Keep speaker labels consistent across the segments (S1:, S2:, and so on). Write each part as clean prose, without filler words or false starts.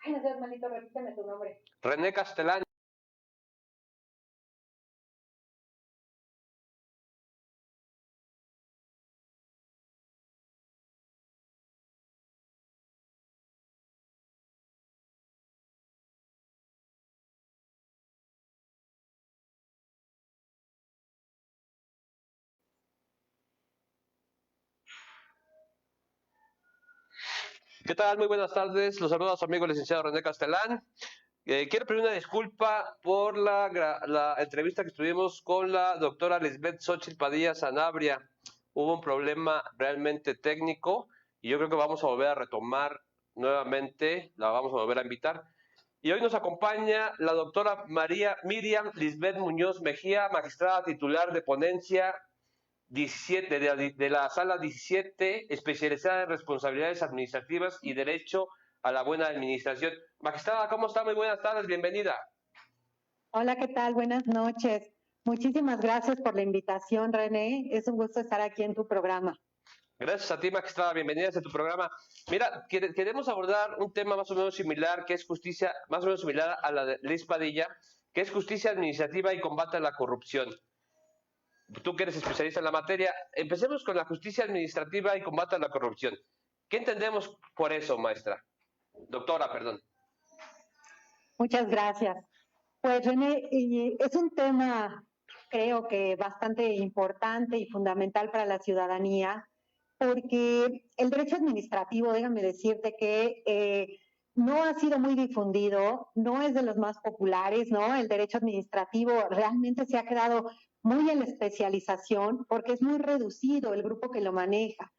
S1: Ay, no seas malito, repíteme tu nombre.
S2: René Castellán. ¿Qué tal? Muy buenas tardes. Los saludos a su amigo el licenciado René Castellán. Quiero pedir una disculpa por la entrevista que tuvimos con la doctora Lisbeth Xochitl Padilla Sanabria. Hubo un problema realmente técnico y yo creo que vamos a volver a retomar nuevamente, la vamos a volver a invitar. Y hoy nos acompaña la doctora Miriam Lisbeth Muñoz Mejía, magistrada titular de ponencia 17 de la sala 17, especializada en responsabilidades administrativas y derecho a la buena administración. Magistrada, ¿cómo está? Muy buenas tardes, bienvenida.
S1: Hola, ¿qué tal? Buenas noches. Muchísimas gracias por la invitación, René. Es un gusto estar aquí en tu programa.
S2: Gracias a ti, magistrada. Bienvenida a tu programa. Mira, queremos abordar un tema más o menos similar, que es justicia, más o menos similar a la de Liz Padilla, que es justicia administrativa y combate a la corrupción. Tú que eres especialista en la materia, empecemos con la justicia administrativa y combate a la corrupción. ¿Qué entendemos por eso, maestra? Doctora, perdón.
S1: Muchas gracias. Pues, René, es un tema, creo que bastante importante y fundamental para la ciudadanía, porque el derecho administrativo, déjame decirte que no ha sido muy difundido, no es de los más populares, ¿no? El derecho administrativo realmente se ha quedado muy en la especialización porque es muy reducido el grupo que lo maneja.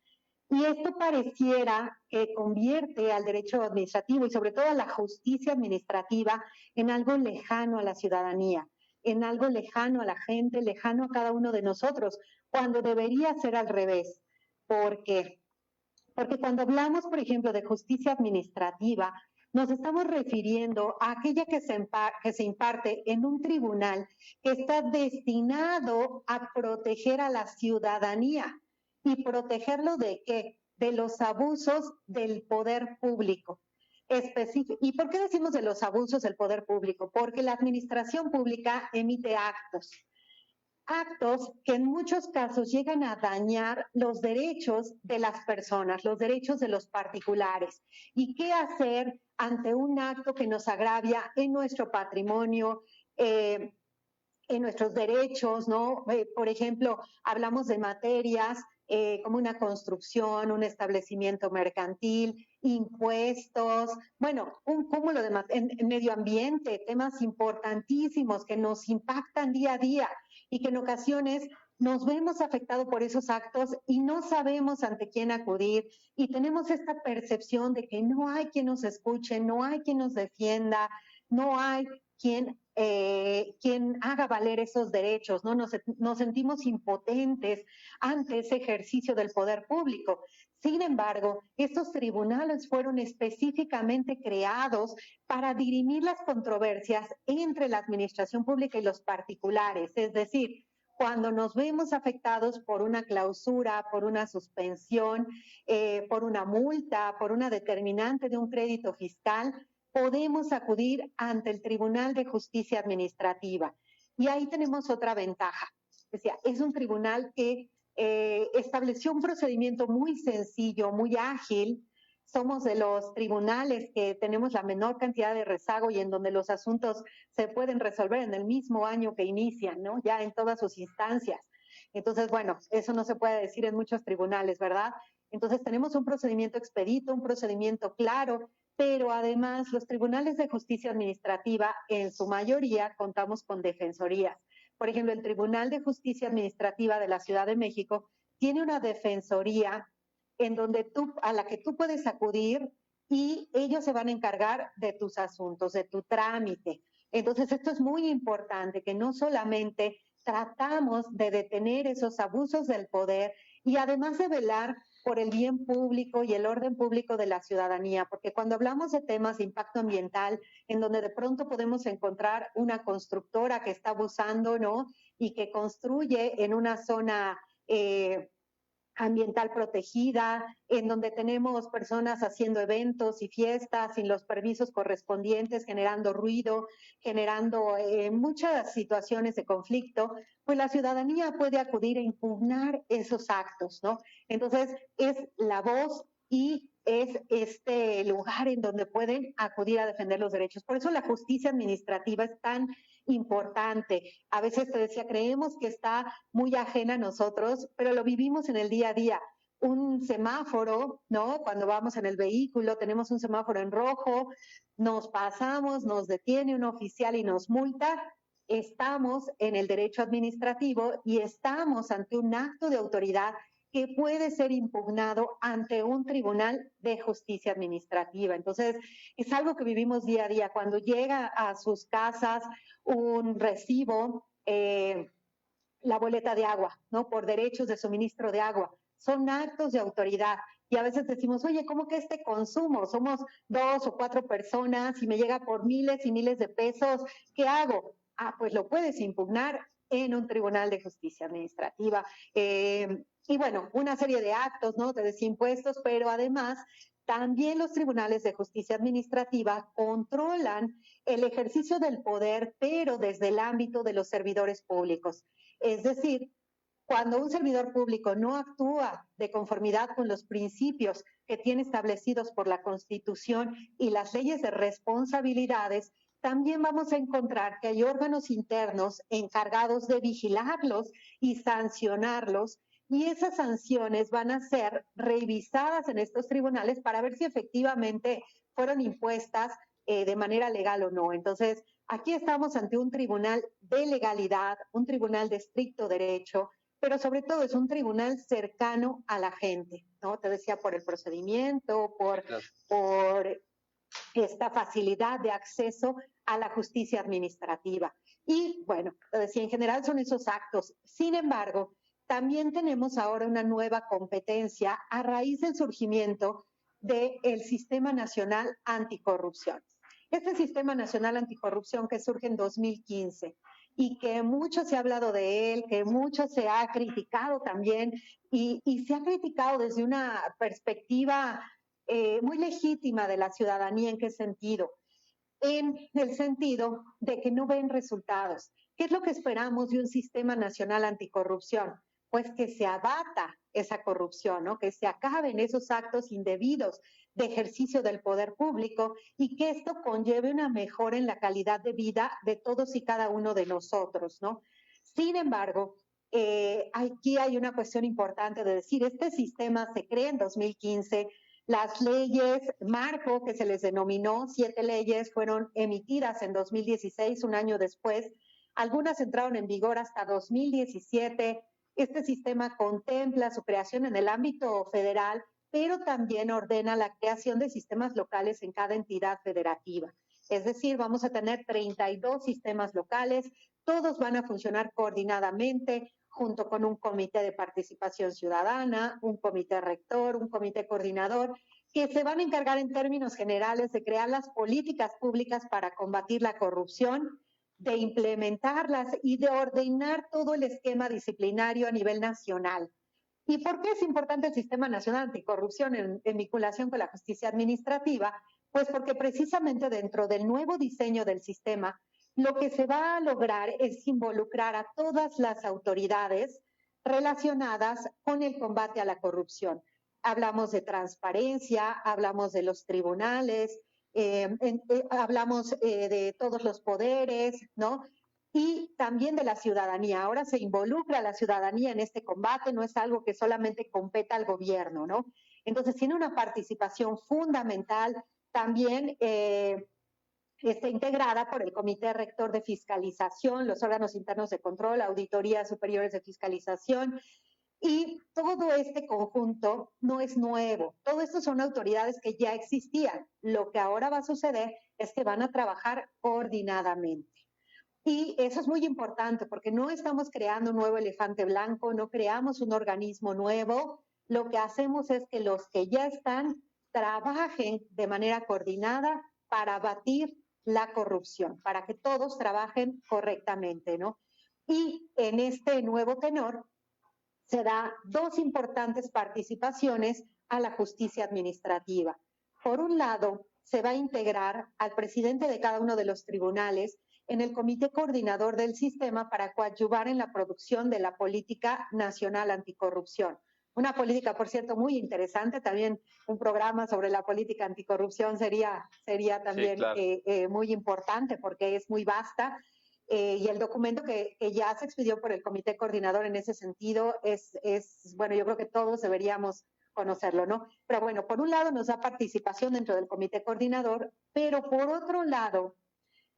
S1: Y esto pareciera que convierte al derecho administrativo y sobre todo a la justicia administrativa en algo lejano a la ciudadanía, en algo lejano a la gente, lejano a cada uno de nosotros, cuando debería ser al revés. ¿Por qué? Porque cuando hablamos, por ejemplo, de justicia administrativa, nos estamos refiriendo a aquella que se imparte en un tribunal que está destinado a proteger a la ciudadanía. ¿Y protegerlo de qué? De los abusos del poder público. ¿Y por qué decimos de los abusos del poder público? Porque la administración pública emite actos que en muchos casos llegan a dañar los derechos de las personas, los derechos de los particulares. ¿Y qué hacer ante un acto que nos agravia en nuestro patrimonio, en nuestros derechos, ¿no? Por ejemplo, hablamos de materias como una construcción, un establecimiento mercantil, impuestos, bueno, un cúmulo de en medio ambiente, temas importantísimos que nos impactan día a día y que en ocasiones nos vemos afectados por esos actos y no sabemos ante quién acudir y tenemos esta percepción de que no hay quien nos escuche, no hay quien nos defienda, no hay quien haga valer esos derechos, ¿no? Nos sentimos impotentes ante ese ejercicio del poder público. Sin embargo, estos tribunales fueron específicamente creados para dirimir las controversias entre la administración pública y los particulares, es decir, cuando nos vemos afectados por una clausura, por una suspensión, por una multa, por una determinante de un crédito fiscal, podemos acudir ante el Tribunal de Justicia Administrativa. Y ahí tenemos otra ventaja. O sea, es un tribunal que estableció un procedimiento muy sencillo, muy ágil. Somos de los tribunales que tenemos la menor cantidad de rezago y en donde los asuntos se pueden resolver en el mismo año que inician, ¿no? Ya en todas sus instancias. Entonces, bueno, eso no se puede decir en muchos tribunales, ¿verdad? Entonces, tenemos un procedimiento expedito, un procedimiento claro, pero además los tribunales de justicia administrativa, en su mayoría, contamos con defensorías. Por ejemplo, el Tribunal de Justicia Administrativa de la Ciudad de México tiene una defensoría en donde a la que tú puedes acudir y ellos se van a encargar de tus asuntos, de tu trámite. Entonces, esto es muy importante, que no solamente tratamos de detener esos abusos del poder y además de velar por el bien público y el orden público de la ciudadanía, porque cuando hablamos de temas de impacto ambiental, en donde de pronto podemos encontrar una constructora que está abusando, ¿no? Y que construye en una zona ambiental protegida, en donde tenemos personas haciendo eventos y fiestas sin los permisos correspondientes, generando ruido, generando muchas situaciones de conflicto, pues la ciudadanía puede acudir a impugnar esos actos, ¿no? Entonces, es la voz y es este lugar en donde pueden acudir a defender los derechos. Por eso la justicia administrativa es tan importante. A veces te decía, creemos que está muy ajena a nosotros, pero lo vivimos en el día a día. Un semáforo, ¿no? Cuando vamos en el vehículo, tenemos un semáforo en rojo, nos pasamos, nos detiene un oficial y nos multa. Estamos en el derecho administrativo y estamos ante un acto de autoridad que puede ser impugnado ante un tribunal de justicia administrativa. Entonces, es algo que vivimos día a día. Cuando llega a sus casas un recibo, la boleta de agua, ¿no? Por derechos de suministro de agua. Son actos de autoridad. Y a veces decimos, oye, ¿cómo que este consumo? Somos 2 o 4 personas y me llega por miles y miles de pesos. ¿Qué hago? Ah, pues lo puedes impugnar en un tribunal de justicia administrativa. Y bueno, una serie de actos, ¿no? De desimpuestos, pero además también los tribunales de justicia administrativa controlan el ejercicio del poder, pero desde el ámbito de los servidores públicos. Es decir, cuando un servidor público no actúa de conformidad con los principios que tiene establecidos por la Constitución y las leyes de responsabilidades, también vamos a encontrar que hay órganos internos encargados de vigilarlos y sancionarlos, y esas sanciones van a ser revisadas en estos tribunales para ver si efectivamente fueron impuestas de manera legal o no. Entonces, aquí estamos ante un tribunal de legalidad, un tribunal de estricto derecho, pero sobre todo es un tribunal cercano a la gente, ¿no? Te decía, por el procedimiento, por esta facilidad de acceso a la justicia administrativa. Y bueno, te decía, en general son esos actos. Sin embargo, también tenemos ahora una nueva competencia a raíz del surgimiento del Sistema Nacional Anticorrupción. Este Sistema Nacional Anticorrupción que surge en 2015 y que mucho se ha hablado de él, que mucho se ha criticado también, y se ha criticado desde una perspectiva muy legítima de la ciudadanía. ¿En qué sentido? En el sentido de que no ven resultados. ¿Qué es lo que esperamos de un sistema nacional anticorrupción? Pues que se abata esa corrupción, ¿no? Que se acaben esos actos indebidos de ejercicio del poder público y que esto conlleve una mejora en la calidad de vida de todos y cada uno de nosotros, ¿no? Sin embargo, aquí hay una cuestión importante de decir, este sistema se crea en 2015, las leyes marco, que se les denominó, 7 leyes, fueron emitidas en 2016, un año después. Algunas entraron en vigor hasta 2017. Este sistema contempla su creación en el ámbito federal, pero también ordena la creación de sistemas locales en cada entidad federativa. Es decir, vamos a tener 32 sistemas locales, todos van a funcionar coordinadamente, junto con un comité de participación ciudadana, un comité rector, un comité coordinador, que se van a encargar en términos generales de crear las políticas públicas para combatir la corrupción, de implementarlas y de ordenar todo el esquema disciplinario a nivel nacional. ¿Y por qué es importante el Sistema Nacional Anticorrupción en vinculación con la justicia administrativa? Pues porque precisamente dentro del nuevo diseño del sistema, lo que se va a lograr es involucrar a todas las autoridades relacionadas con el combate a la corrupción. Hablamos de transparencia, hablamos de los tribunales, hablamos de todos los poderes, ¿no? Y también de la ciudadanía. Ahora se involucra a la ciudadanía en este combate, no es algo que solamente competa al gobierno, ¿no? Entonces tiene una participación fundamental también está integrada por el Comité Rector de Fiscalización, los órganos internos de control, auditorías superiores de fiscalización, y todo este conjunto no es nuevo. Todo esto son autoridades que ya existían. Lo que ahora va a suceder es que van a trabajar coordinadamente. Y eso es muy importante porque no estamos creando un nuevo elefante blanco, no creamos un organismo nuevo. Lo que hacemos es que los que ya están trabajen de manera coordinada para abatir la corrupción, para que todos trabajen correctamente, ¿no? Y en este nuevo tenor se da dos importantes participaciones a la justicia administrativa. Por un lado, se va a integrar al presidente de cada uno de los tribunales en el comité coordinador del sistema para coadyuvar en la producción de la política nacional anticorrupción. Una política, por cierto, muy interesante. También un programa sobre la política anticorrupción sería también
S2: Sí, claro.
S1: muy importante porque es muy vasta. Y el documento que ya se expidió por el comité coordinador en ese sentido bueno, yo creo que todos deberíamos conocerlo, ¿no? Pero bueno, por un lado nos da participación dentro del comité coordinador, pero por otro lado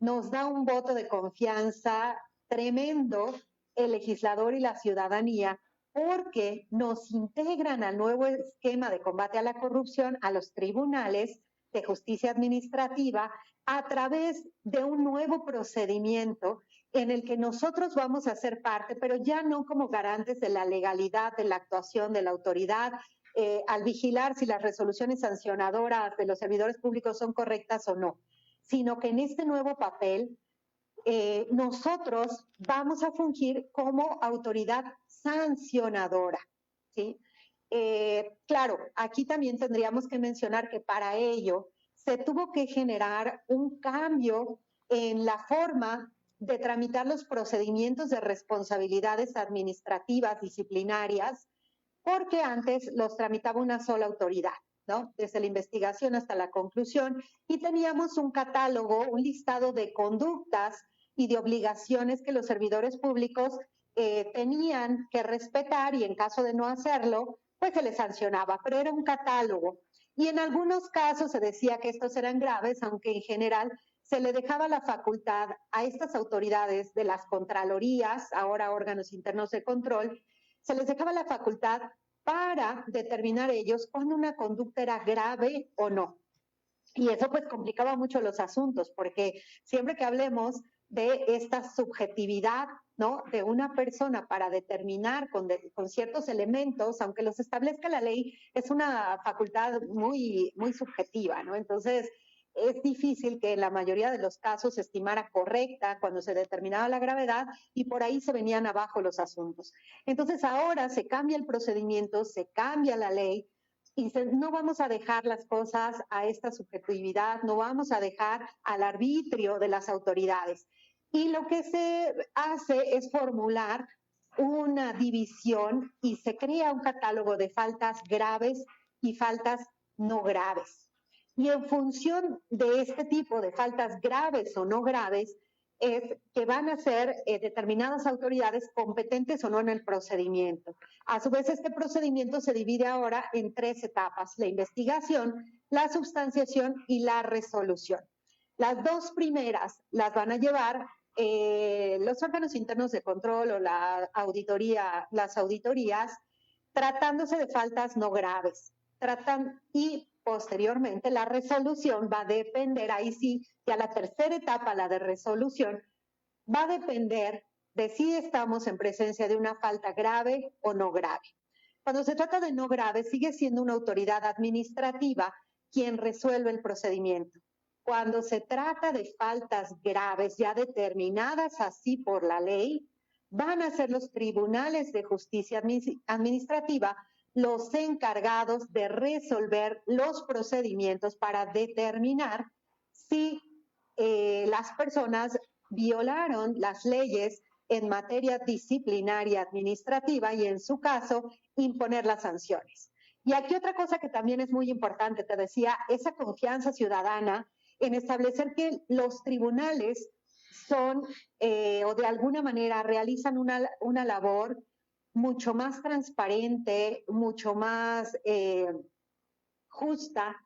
S1: nos da un voto de confianza tremendo el legislador y la ciudadanía, porque nos integran al nuevo esquema de combate a la corrupción, a los tribunales de justicia administrativa, a través de un nuevo procedimiento en el que nosotros vamos a ser parte, pero ya no como garantes de la legalidad, de la actuación de la autoridad, al vigilar si las resoluciones sancionadoras de los servidores públicos son correctas o no, sino que en este nuevo papel nosotros vamos a fungir como autoridad sancionadora, ¿sí? Claro, aquí también tendríamos que mencionar que para ello se tuvo que generar un cambio en la forma de tramitar los procedimientos de responsabilidades administrativas disciplinarias, porque antes los tramitaba una sola autoridad, ¿no? Desde la investigación hasta la conclusión, y teníamos un catálogo, un listado de conductas y de obligaciones que los servidores públicos tenían que respetar, y en caso de no hacerlo, pues se les sancionaba, pero era un catálogo. Y en algunos casos se decía que estos eran graves, aunque en general se le dejaba la facultad a estas autoridades de las contralorías, ahora órganos internos de control, se les dejaba la facultad para determinar ellos cuándo una conducta era grave o no. Y eso pues complicaba mucho los asuntos, porque siempre que hablemos de esta subjetividad, ¿no?, de una persona para determinar con ciertos elementos, aunque los establezca la ley, es una facultad muy, muy subjetiva, ¿no? Entonces, es difícil que en la mayoría de los casos se estimara correcta cuando se determinaba la gravedad, y por ahí se venían abajo los asuntos. Entonces, ahora se cambia el procedimiento, se cambia la ley, y no vamos a dejar las cosas a esta subjetividad, no vamos a dejar al arbitrio de las autoridades. Y lo que se hace es formular una división y se crea un catálogo de faltas graves y faltas no graves. Y en función de este tipo de faltas graves o no graves, es que van a ser determinadas autoridades competentes o no en el procedimiento. A su vez, este procedimiento se divide ahora en tres etapas: la investigación, la substanciación y la resolución. Las dos primeras las van a llevar los órganos internos de control o las auditorías, tratándose de faltas no graves. Y posteriormente la resolución va a depender, ahí sí, ya la tercera etapa, la de resolución, va a depender de si estamos en presencia de una falta grave o no grave. Cuando se trata de no grave, sigue siendo una autoridad administrativa quien resuelve el procedimiento. Cuando se trata de faltas graves ya determinadas así por la ley, van a ser los tribunales de justicia administrativa los encargados de resolver los procedimientos para determinar si las personas violaron las leyes en materia disciplinaria administrativa y, en su caso, imponer las sanciones. Y aquí otra cosa que también es muy importante, te decía, esa confianza ciudadana en establecer que los tribunales son o de alguna manera realizan una labor mucho más transparente, mucho más justa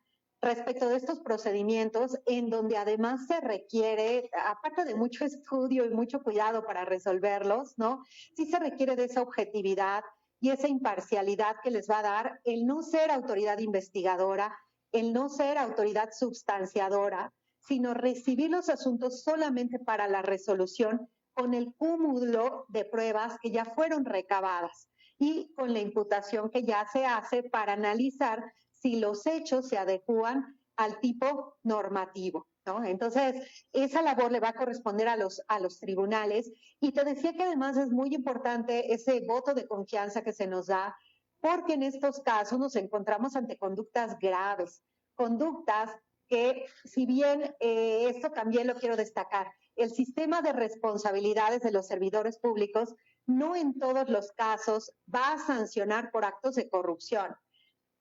S1: respecto de estos procedimientos, en donde además se requiere, aparte de mucho estudio y mucho cuidado para resolverlos, ¿no?, sí se requiere de esa objetividad y esa imparcialidad que les va a dar el no ser autoridad investigadora, el no ser autoridad substanciadora, sino recibir los asuntos solamente para la resolución con el cúmulo de pruebas que ya fueron recabadas y con la imputación que ya se hace para analizar si los hechos se adecúan al tipo normativo. ¿no? Entonces, esa labor le va a corresponder a los tribunales. Y te decía que además es muy importante ese voto de confianza que se nos da, porque en estos casos nos encontramos ante conductas graves, conductas que, si bien esto también lo quiero destacar, el sistema de responsabilidades de los servidores públicos no en todos los casos va a sancionar por actos de corrupción.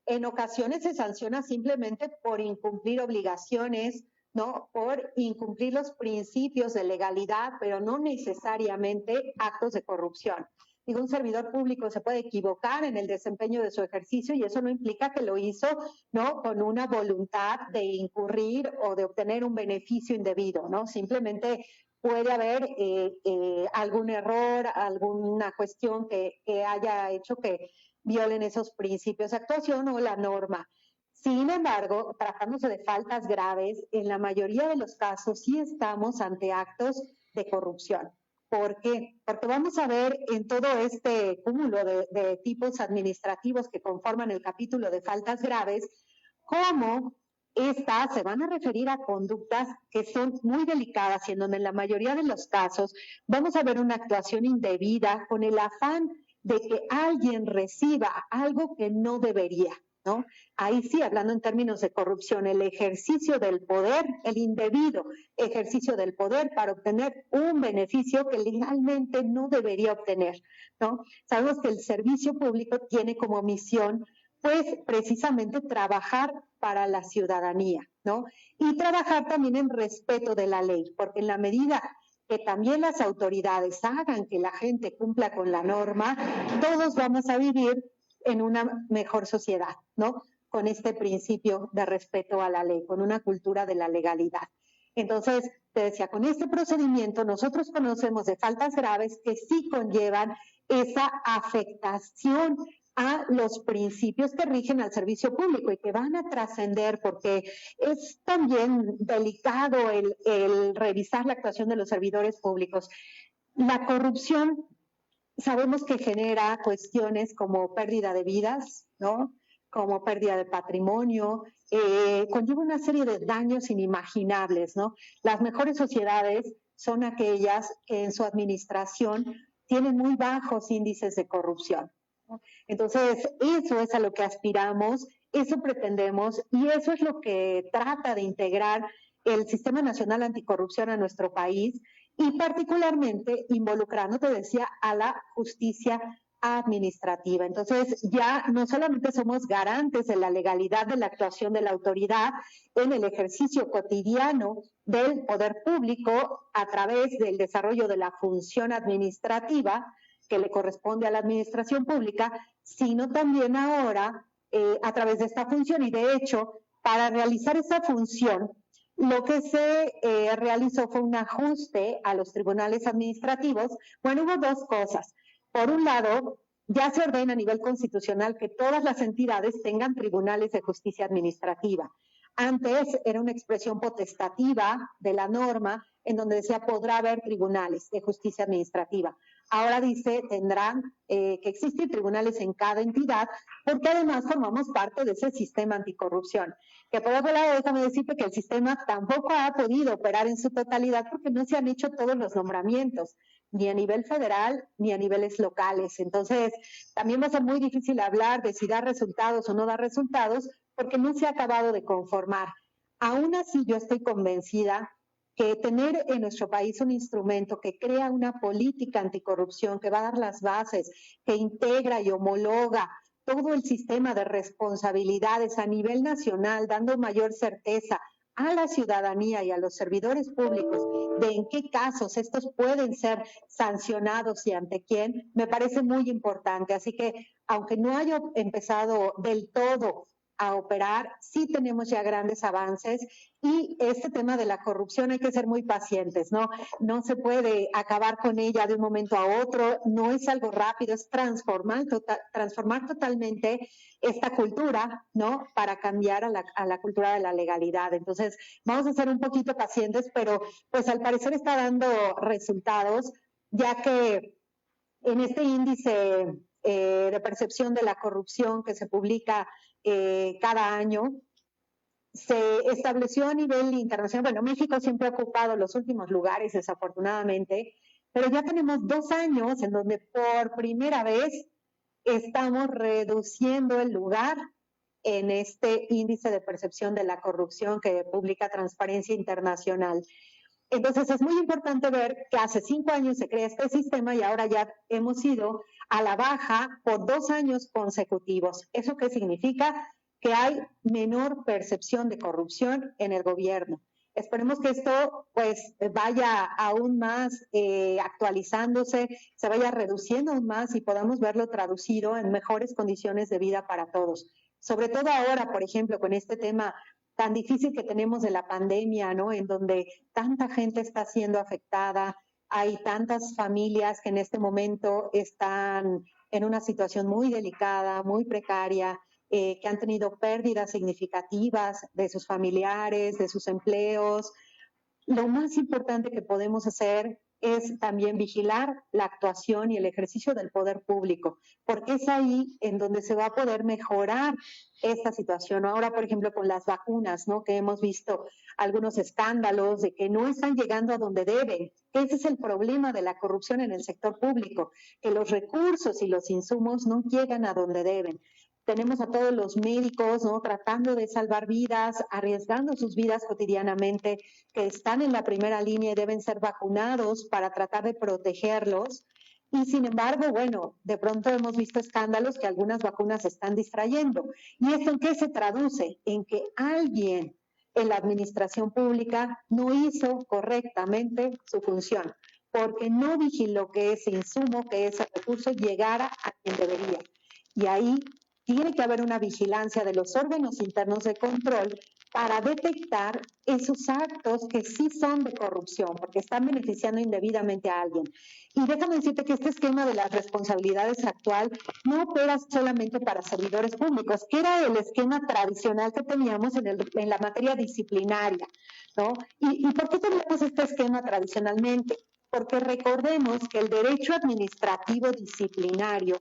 S1: En ocasiones se sanciona simplemente por incumplir obligaciones, ¿no? Por incumplir los principios de legalidad, pero no necesariamente actos de corrupción. Digo, un servidor público se puede equivocar en el desempeño de su ejercicio y eso no implica que lo hizo, ¿no? Con una voluntad de incurrir o de obtener un beneficio indebido, ¿no? Simplemente puede haber algún error, alguna cuestión que haya hecho que violen esos principios de actuación o la norma. Sin embargo, tratándose de faltas graves, en la mayoría de los casos sí estamos ante actos de corrupción. ¿Por qué? Porque vamos a ver en todo este cúmulo de tipos administrativos que conforman el capítulo de faltas graves, cómo estas se van a referir a conductas que son muy delicadas y en donde en la mayoría de los casos vamos a ver una actuación indebida con el afán de que alguien reciba algo que no debería, ¿no? Ahí sí, hablando en términos de corrupción, el ejercicio del poder, el indebido ejercicio del poder para obtener un beneficio que legalmente no debería obtener, ¿no? Sabemos que el servicio público tiene como misión, pues, precisamente trabajar para la ciudadanía, ¿no? Y trabajar también en respeto de la ley, porque en la medida que también las autoridades hagan que la gente cumpla con la norma, todos vamos a vivir en una mejor sociedad, ¿no? Con este principio de respeto a la ley, con una cultura de la legalidad. Entonces, te decía, con este procedimiento nosotros conocemos de faltas graves que sí conllevan esa afectación a los principios que rigen al servicio público y que van a trascender porque es también delicado el revisar la actuación de los servidores públicos. La corrupción sabemos que genera cuestiones como pérdida de vidas, ¿no? Como pérdida de patrimonio, conlleva una serie de daños inimaginables, ¿no? Las mejores sociedades son aquellas que en su administración tienen muy bajos índices de corrupción. Entonces, eso es a lo que aspiramos, eso pretendemos y eso es lo que trata de integrar el Sistema Nacional Anticorrupción a nuestro país y particularmente involucrando, te decía, a la justicia administrativa. Entonces, ya no solamente somos garantes de la legalidad de la actuación de la autoridad en el ejercicio cotidiano del poder público a través del desarrollo de la función administrativa, que le corresponde a la administración pública, sino también ahora a través de esta función. Y de hecho, para realizar esa función, lo que se realizó fue un ajuste a los tribunales administrativos. Bueno, hubo dos cosas. Por un lado, ya se ordena a nivel constitucional que todas las entidades tengan tribunales de justicia administrativa. Antes era una expresión potestativa de la norma en donde decía podrá haber tribunales de justicia administrativa. Ahora dice tendrán que existir tribunales en cada entidad porque además formamos parte de ese sistema anticorrupción. Que por otro lado, déjame decirte que el sistema tampoco ha podido operar en su totalidad porque no se han hecho todos los nombramientos, ni a nivel federal ni a niveles locales. Entonces, también va a ser muy difícil hablar de si da resultados o no da resultados porque no se ha acabado de conformar. Aún así, yo estoy convencida que tener en nuestro país un instrumento que crea una política anticorrupción, que va a dar las bases, que integra y homologa todo el sistema de responsabilidades a nivel nacional, dando mayor certeza a la ciudadanía y a los servidores públicos de en qué casos estos pueden ser sancionados y ante quién, me parece muy importante. Así que, aunque no haya empezado del todo a operar, sí tenemos ya grandes avances y este tema de la corrupción hay que ser muy pacientes, ¿no? No se puede acabar con ella de un momento a otro, no es algo rápido, es transformar totalmente esta cultura, ¿no? Para cambiar a la cultura de la legalidad. Entonces, vamos a ser un poquito pacientes, pero pues al parecer está dando resultados, ya que en este índice de percepción de la corrupción que se publica cada año, se estableció a nivel internacional. Bueno, México siempre ha ocupado los últimos lugares, desafortunadamente, pero ya tenemos 2 años en donde por primera vez estamos reduciendo el lugar en este índice de percepción de la corrupción que publica Transparencia Internacional. Entonces es muy importante ver que hace 5 años se crea este sistema y ahora ya hemos ido a la baja por 2 años consecutivos. ¿Eso qué significa? Que hay menor percepción de corrupción en el gobierno. Esperemos que esto pues vaya aún más actualizándose, se vaya reduciendo aún más y podamos verlo traducido en mejores condiciones de vida para todos. Sobre todo ahora, por ejemplo, con este tema tan difícil que tenemos de la pandemia, ¿no? En donde tanta gente está siendo afectada, hay tantas familias que en este momento están en una situación muy delicada, muy precaria, que han tenido pérdidas significativas de sus familiares, de sus empleos. Lo más importante que podemos hacer es también vigilar la actuación y el ejercicio del poder público, porque es ahí en donde se va a poder mejorar esta situación. Ahora, por ejemplo, con las vacunas, ¿no? Que hemos visto algunos escándalos de que no están llegando a donde deben. Ese es el problema de la corrupción en el sector público, que los recursos y los insumos no llegan a donde deben. Tenemos a todos los médicos, ¿no? Tratando de salvar vidas, arriesgando sus vidas cotidianamente, que están en la primera línea y deben ser vacunados para tratar de protegerlos. Y sin embargo, bueno, de pronto hemos visto escándalos que algunas vacunas se están distrayendo. ¿Y esto en qué se traduce? En que alguien en la administración pública no hizo correctamente su función, porque no vigiló que ese insumo, que ese recurso llegara a quien debería. Y ahí tiene que haber una vigilancia de los órganos internos de control para detectar esos actos que sí son de corrupción, porque están beneficiando indebidamente a alguien. Y déjame decirte que este esquema de las responsabilidades actual no opera solamente para servidores públicos, que era el esquema tradicional que teníamos en la materia disciplinaria, ¿no? ¿Y por qué teníamos este esquema tradicionalmente? Porque recordemos que el derecho administrativo disciplinario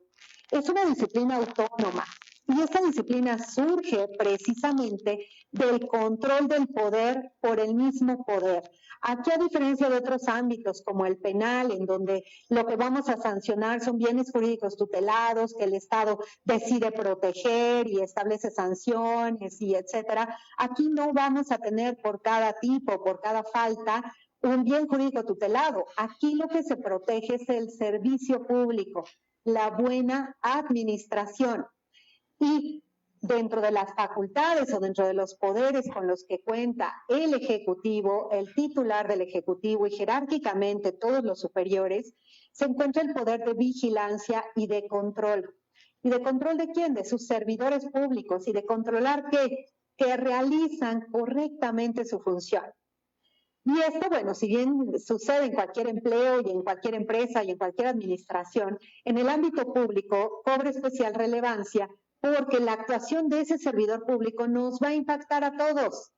S1: es una disciplina autónoma y esta disciplina surge precisamente del control del poder por el mismo poder. Aquí, a diferencia de otros ámbitos como el penal, en donde lo que vamos a sancionar son bienes jurídicos tutelados, que el Estado decide proteger y establece sanciones y etcétera, aquí no vamos a tener por cada tipo, por cada falta, un bien jurídico tutelado. Aquí lo que se protege es el servicio público, la buena administración. Y dentro de las facultades o dentro de los poderes con los que cuenta el Ejecutivo, el titular del Ejecutivo y jerárquicamente todos los superiores, se encuentra el poder de vigilancia y de control. ¿Y de control de quién? De sus servidores públicos y de controlar que realizan correctamente su función. Y esto, bueno, si bien sucede en cualquier empleo y en cualquier empresa y en cualquier administración, en el ámbito público cobra especial relevancia porque la actuación de ese servidor público nos va a impactar a todos.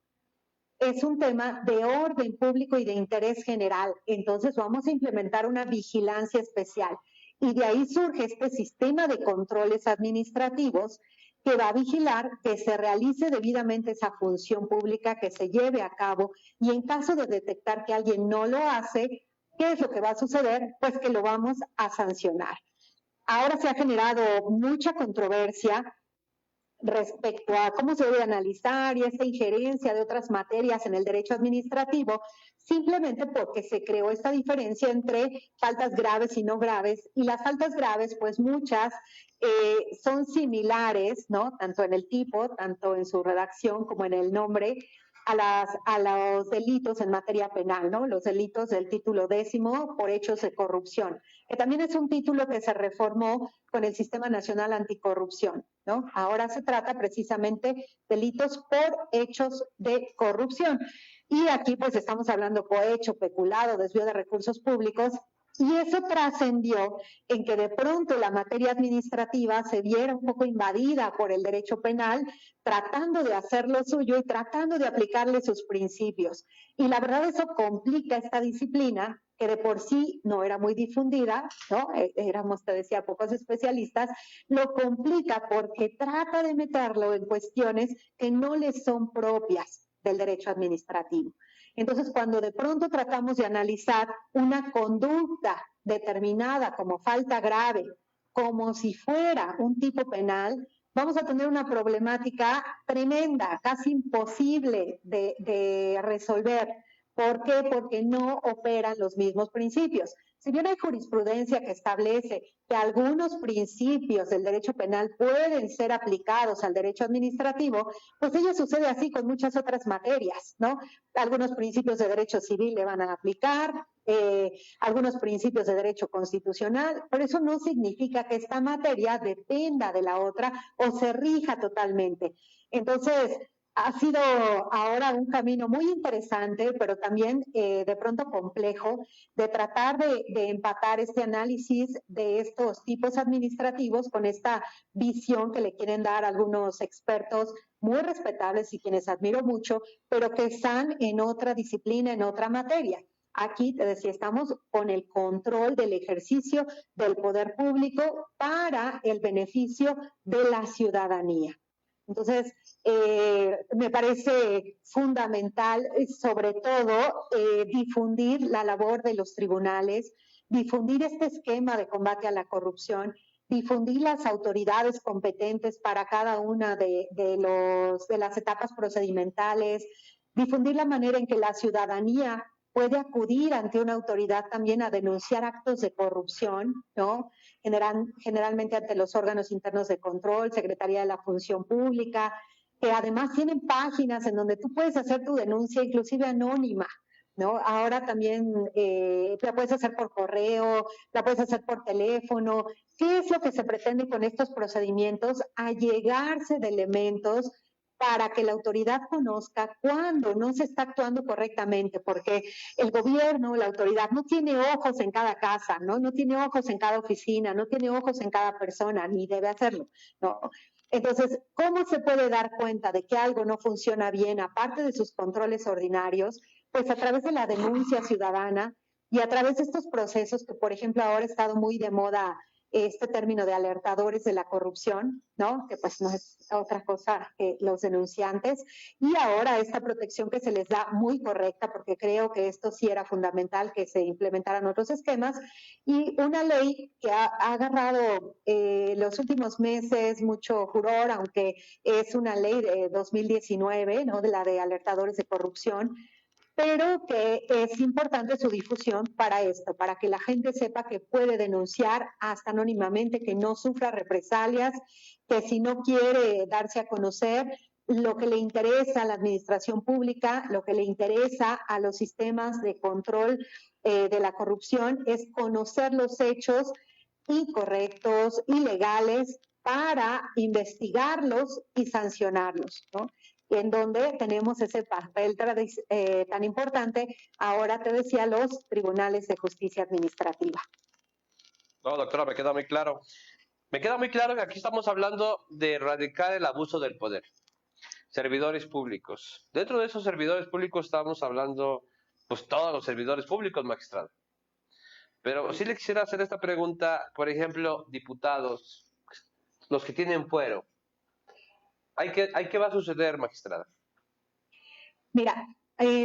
S1: Es un tema de orden público y de interés general. Entonces vamos a implementar una vigilancia especial. Y de ahí surge este sistema de controles administrativos que va a vigilar que se realice debidamente esa función pública, que se lleve a cabo, y en caso de detectar que alguien no lo hace, ¿qué es lo que va a suceder? Pues que lo vamos a sancionar. Ahora se ha generado mucha controversia respecto a cómo se debe analizar y esta injerencia de otras materias en el derecho administrativo, simplemente porque se creó esta diferencia entre faltas graves y no graves, y las faltas graves, pues muchas son similares, ¿no? Tanto en el tipo, tanto en su redacción como en el nombre, a los delitos en materia penal, ¿no? Los delitos del título 10 por hechos de corrupción, que también es un título que se reformó con el Sistema Nacional Anticorrupción, ¿no? Ahora se trata precisamente delitos por hechos de corrupción. Y aquí pues estamos hablando cohecho, peculado, desvío de recursos públicos, Y eso trascendió en que de pronto la materia administrativa se viera un poco invadida por el derecho penal, tratando de hacer lo suyo y tratando de aplicarle sus principios. Y la verdad eso complica esta disciplina, que de por sí no era muy difundida, ¿no? Éramos, te decía, pocos especialistas, lo complica porque trata de meterlo en cuestiones que no le son propias del derecho administrativo. Entonces, cuando de pronto tratamos de analizar una conducta determinada como falta grave, como si fuera un tipo penal, vamos a tener una problemática tremenda, casi imposible de resolver. ¿Por qué? Porque no operan los mismos principios. Si bien hay jurisprudencia que establece que algunos principios del derecho penal pueden ser aplicados al derecho administrativo, pues ello sucede así con muchas otras materias, ¿no? Algunos principios de derecho civil le van a aplicar, algunos principios de derecho constitucional, pero eso no significa que esta materia dependa de la otra o se rija totalmente. Entonces, ha sido ahora un camino muy interesante, pero también de pronto complejo, de tratar de empatar este análisis de estos tipos administrativos con esta visión que le quieren dar algunos expertos muy respetables y quienes admiro mucho, pero que están en otra disciplina, en otra materia. Aquí te decía, estamos con el control del ejercicio del poder público para el beneficio de la ciudadanía. Entonces, me parece fundamental, sobre todo, difundir la labor de los tribunales, difundir este esquema de combate a la corrupción, difundir las autoridades competentes para cada una de las etapas procedimentales, difundir la manera en que la ciudadanía puede acudir ante una autoridad también a denunciar actos de corrupción, ¿no? Generalmente ante los órganos internos de control, Secretaría de la Función Pública, que además tienen páginas en donde tú puedes hacer tu denuncia inclusive anónima, ¿no? Ahora también la puedes hacer por correo, la puedes hacer por teléfono. ¿Qué es lo que se pretende con estos procedimientos? Allegarse de elementos para que la autoridad conozca cuándo no se está actuando correctamente, porque el gobierno, la autoridad, no tiene ojos en cada casa, ¿no? No tiene ojos en cada oficina, no tiene ojos en cada persona, ni debe hacerlo, ¿no? Entonces, ¿cómo se puede dar cuenta de que algo no funciona bien, aparte de sus controles ordinarios? Pues a través de la denuncia ciudadana y a través de estos procesos que, por ejemplo, ahora ha estado muy de moda este término de alertadores de la corrupción, ¿no? Que pues no es otra cosa que los denunciantes, y ahora esta protección que se les da muy correcta, porque creo que esto sí era fundamental que se implementaran otros esquemas, y una ley que ha agarrado los últimos meses mucho furor, aunque es una ley de 2019, ¿no? De la de alertadores de corrupción, pero que es importante su difusión para esto, para que la gente sepa que puede denunciar hasta anónimamente, que no sufra represalias, que si no quiere darse a conocer, lo que le interesa a la administración pública, lo que le interesa a los sistemas de control de la corrupción es conocer los hechos incorrectos, ilegales, para investigarlos y sancionarlos, ¿no? En donde tenemos ese papel tan importante, ahora te decía, los tribunales de justicia administrativa.
S2: No, doctora, me queda muy claro. Me queda muy claro que aquí estamos hablando de erradicar el abuso del poder. Servidores públicos. Dentro de esos servidores públicos estamos hablando, pues todos los servidores públicos, magistrado. Pero sí le quisiera hacer esta pregunta, por ejemplo, diputados, los que tienen fuero. ¿Qué va a suceder, magistrada?
S1: Mira,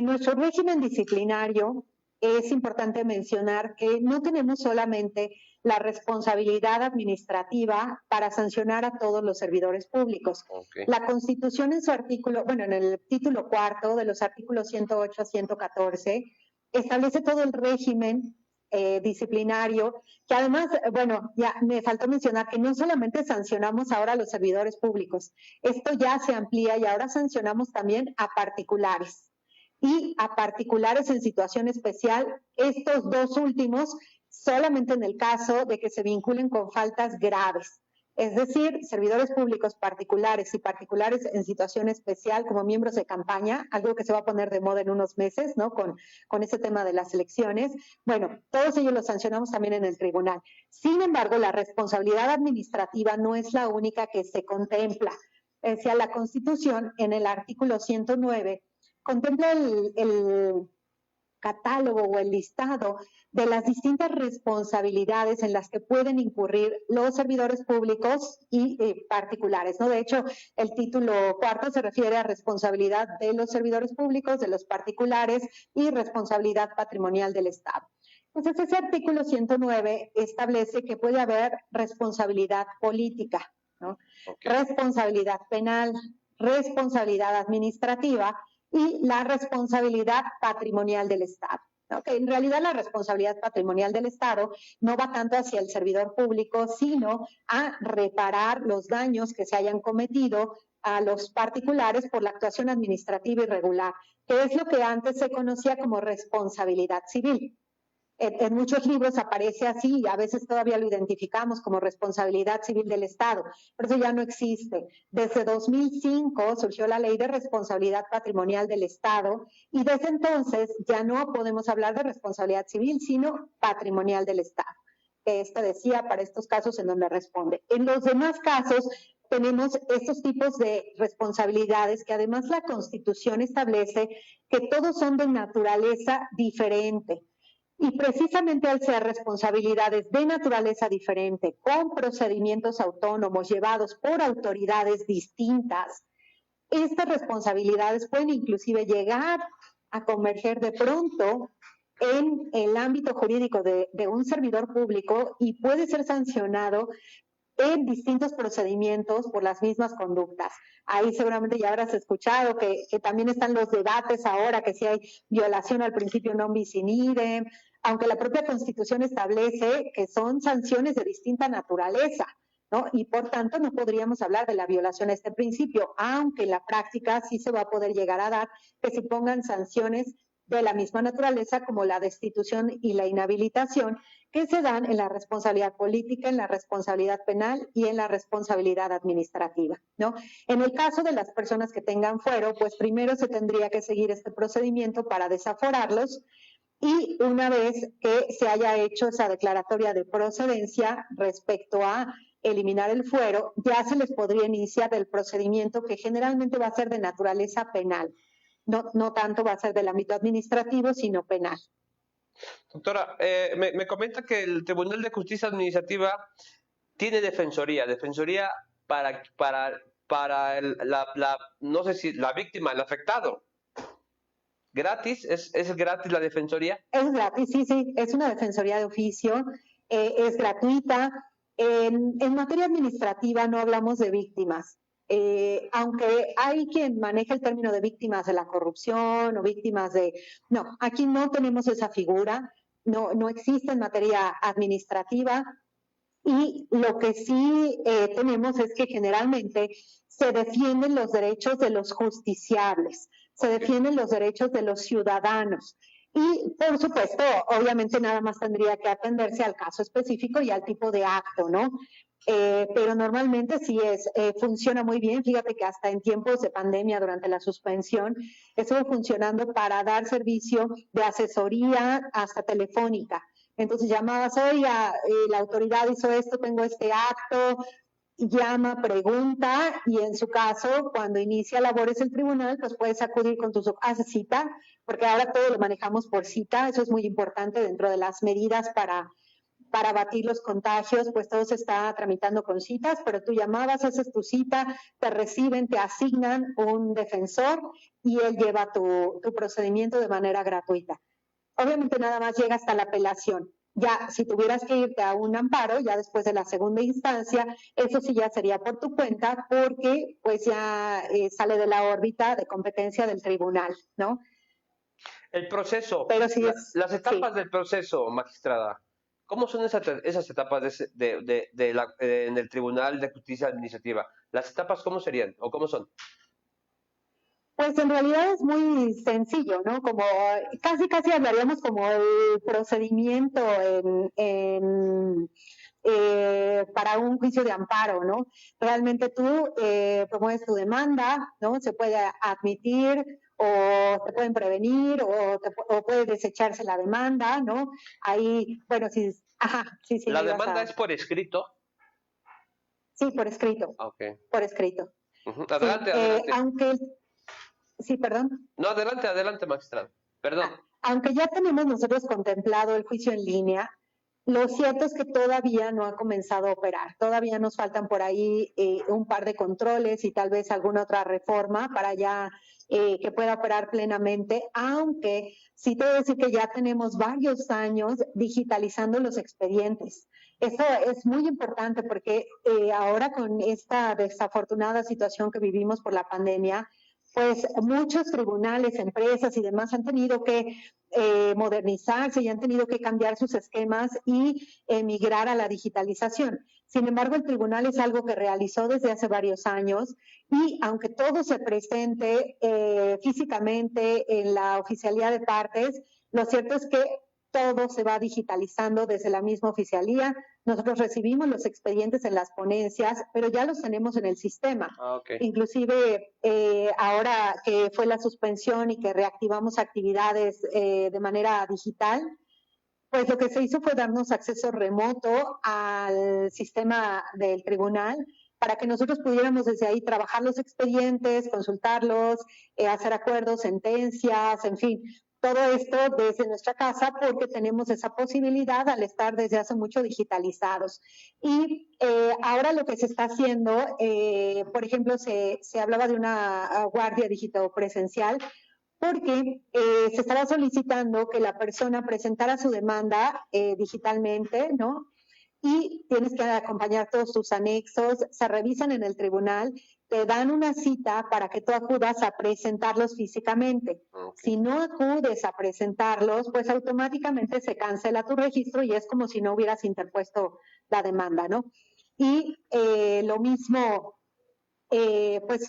S1: nuestro régimen disciplinario, es importante mencionar que no tenemos solamente la responsabilidad administrativa para sancionar a todos los servidores públicos.
S2: Okay.
S1: La Constitución en su artículo, bueno, en el título cuarto de los artículos 108 a 114, establece todo el régimen disciplinario, que además, bueno, ya me faltó mencionar que no solamente sancionamos ahora a los servidores públicos, esto ya se amplía y ahora sancionamos también a particulares. Y a particulares en situación especial, estos dos últimos, solamente en el caso de que se vinculen con faltas graves. Es decir, servidores públicos particulares y particulares en situación especial como miembros de campaña, algo que se va a poner de moda en unos meses, ¿no? Con ese tema de las elecciones. Bueno, todos ellos los sancionamos también en el tribunal. Sin embargo, la responsabilidad administrativa no es la única que se contempla. Decía la Constitución en el artículo 109, contempla el catálogo o el listado de las distintas responsabilidades en las que pueden incurrir los servidores públicos y particulares, ¿no? De hecho, el título cuarto se refiere a responsabilidad de los servidores públicos, de los particulares y responsabilidad patrimonial del Estado. Entonces, ese artículo 109 establece que puede haber responsabilidad política, ¿no? Responsabilidad penal, responsabilidad administrativa y la responsabilidad patrimonial del Estado. Okay. En realidad la responsabilidad patrimonial del Estado no va tanto hacia el servidor público, sino a reparar los daños que se hayan cometido a los particulares por la actuación administrativa irregular, que es lo que antes se conocía como responsabilidad civil. En muchos libros aparece así y a veces todavía lo identificamos como responsabilidad civil del Estado, pero eso ya no existe. Desde 2005 surgió la Ley de Responsabilidad Patrimonial del Estado y desde entonces ya no podemos hablar de responsabilidad civil, sino patrimonial del Estado. Este decía para estos casos en donde responde. En los demás casos tenemos estos tipos de responsabilidades que además la Constitución establece que todos son de naturaleza diferente. Y precisamente al ser responsabilidades de naturaleza diferente, con procedimientos autónomos llevados por autoridades distintas, estas responsabilidades pueden inclusive llegar a converger de pronto en el ámbito jurídico de un servidor público y puede ser sancionado en distintos procedimientos por las mismas conductas. Ahí seguramente ya habrás escuchado que también están los debates ahora, que si hay violación al principio non bis in idem, aunque la propia Constitución establece que son sanciones de distinta naturaleza, ¿no? Y por tanto no podríamos hablar de la violación a este principio, aunque en la práctica sí se va a poder llegar a dar que se pongan sanciones de la misma naturaleza como la destitución y la inhabilitación que se dan en la responsabilidad política, en la responsabilidad penal y en la responsabilidad administrativa, ¿no? En el caso de las personas que tengan fuero, pues primero se tendría que seguir este procedimiento para desaforarlos y una vez que se haya hecho esa declaratoria de procedencia respecto a eliminar el fuero, ya se les podría iniciar el procedimiento que generalmente va a ser de naturaleza penal. No tanto va a ser del ámbito administrativo, sino penal.
S2: Doctora, me comenta que el Tribunal de Justicia Administrativa tiene defensoría para no sé si la víctima, el afectado. ¿Gratis? ¿Es gratis la defensoría?
S1: Es gratis, sí, es una defensoría de oficio, es gratuita. En materia administrativa no hablamos de víctimas. Aunque hay quien maneja el término de víctimas de la corrupción o víctimas de... No, aquí no tenemos esa figura, no existe en materia administrativa y lo que sí tenemos es que generalmente se defienden los derechos de los justiciables, se defienden los derechos de los ciudadanos. Y, por supuesto, obviamente nada más tendría que atenderse al caso específico y al tipo de acto, ¿no? Pero normalmente sí funciona muy bien. Fíjate que hasta en tiempos de pandemia, durante la suspensión, estuvo funcionando para dar servicio de asesoría hasta telefónica. Entonces llamabas, oiga, la autoridad hizo esto, tengo este acto, llama, pregunta, y en su caso, cuando inicia labores el tribunal, pues puedes acudir con tu cita, porque ahora todo lo manejamos por cita. Eso es muy importante dentro de las medidas para abatir los contagios, pues todo se está tramitando con citas, pero tú llamabas, haces tu cita, te reciben, te asignan un defensor y él lleva tu procedimiento de manera gratuita. Obviamente nada más llega hasta la apelación. Ya, si tuvieras que irte a un amparo, ya después de la segunda instancia, eso sí ya sería por tu cuenta, porque pues ya sale de la órbita de competencia del tribunal, ¿no?
S2: El proceso,
S1: pero sí
S2: las etapas del proceso, magistrada, ¿cómo son esas etapas en el Tribunal de Justicia Administrativa? ¿Las etapas cómo serían o cómo son?
S1: Pues en realidad es muy sencillo, ¿no? Como casi hablaríamos como el procedimiento para un juicio de amparo, ¿no? Realmente tú promueves tu demanda, ¿no? Se puede admitir o te pueden prevenir o puede desecharse la demanda, ¿no? Ahí, bueno, sí, sí.
S2: ¿La demanda es por escrito?
S1: Sí, por escrito.
S2: Okay.
S1: Por escrito.
S2: Adelante,
S1: sí,
S2: adelante.
S1: Aunque, sí, perdón.
S2: No, adelante, magistrado. Perdón.
S1: Aunque ya tenemos nosotros contemplado el juicio en línea, lo cierto es que todavía no ha comenzado a operar. Todavía nos faltan por ahí un par de controles y tal vez alguna otra reforma para ya que pueda operar plenamente, aunque sí te voy a decir que ya tenemos varios años digitalizando los expedientes. Eso es muy importante porque ahora con esta desafortunada situación que vivimos por la pandemia, pues muchos tribunales, empresas y demás han tenido que modernizarse y han tenido que cambiar sus esquemas y migrar a la digitalización. Sin embargo, el tribunal es algo que realizó desde hace varios años y aunque todo se presente físicamente en la oficialía de partes, lo cierto es que todo se va digitalizando desde la misma oficialía. Nosotros recibimos los expedientes en las ponencias, pero ya los tenemos en el sistema.
S2: Okay.
S1: Inclusive, ahora que fue la suspensión y que reactivamos actividades de manera digital, pues lo que se hizo fue darnos acceso remoto al sistema del tribunal para que nosotros pudiéramos desde ahí trabajar los expedientes, consultarlos, hacer acuerdos, sentencias, en fin, todo esto desde nuestra casa porque tenemos esa posibilidad al estar desde hace mucho digitalizados. Y ahora lo que se está haciendo, por ejemplo, se hablaba de una guardia digital presencial, porque se estaba solicitando que la persona presentara su demanda digitalmente, ¿no? Y tienes que acompañar todos tus anexos, se revisan en el tribunal, te dan una cita para que tú acudas a presentarlos físicamente. Okay. Si no acudes a presentarlos, pues automáticamente se cancela tu registro y es como si no hubieras interpuesto la demanda, ¿no? Y lo mismo, pues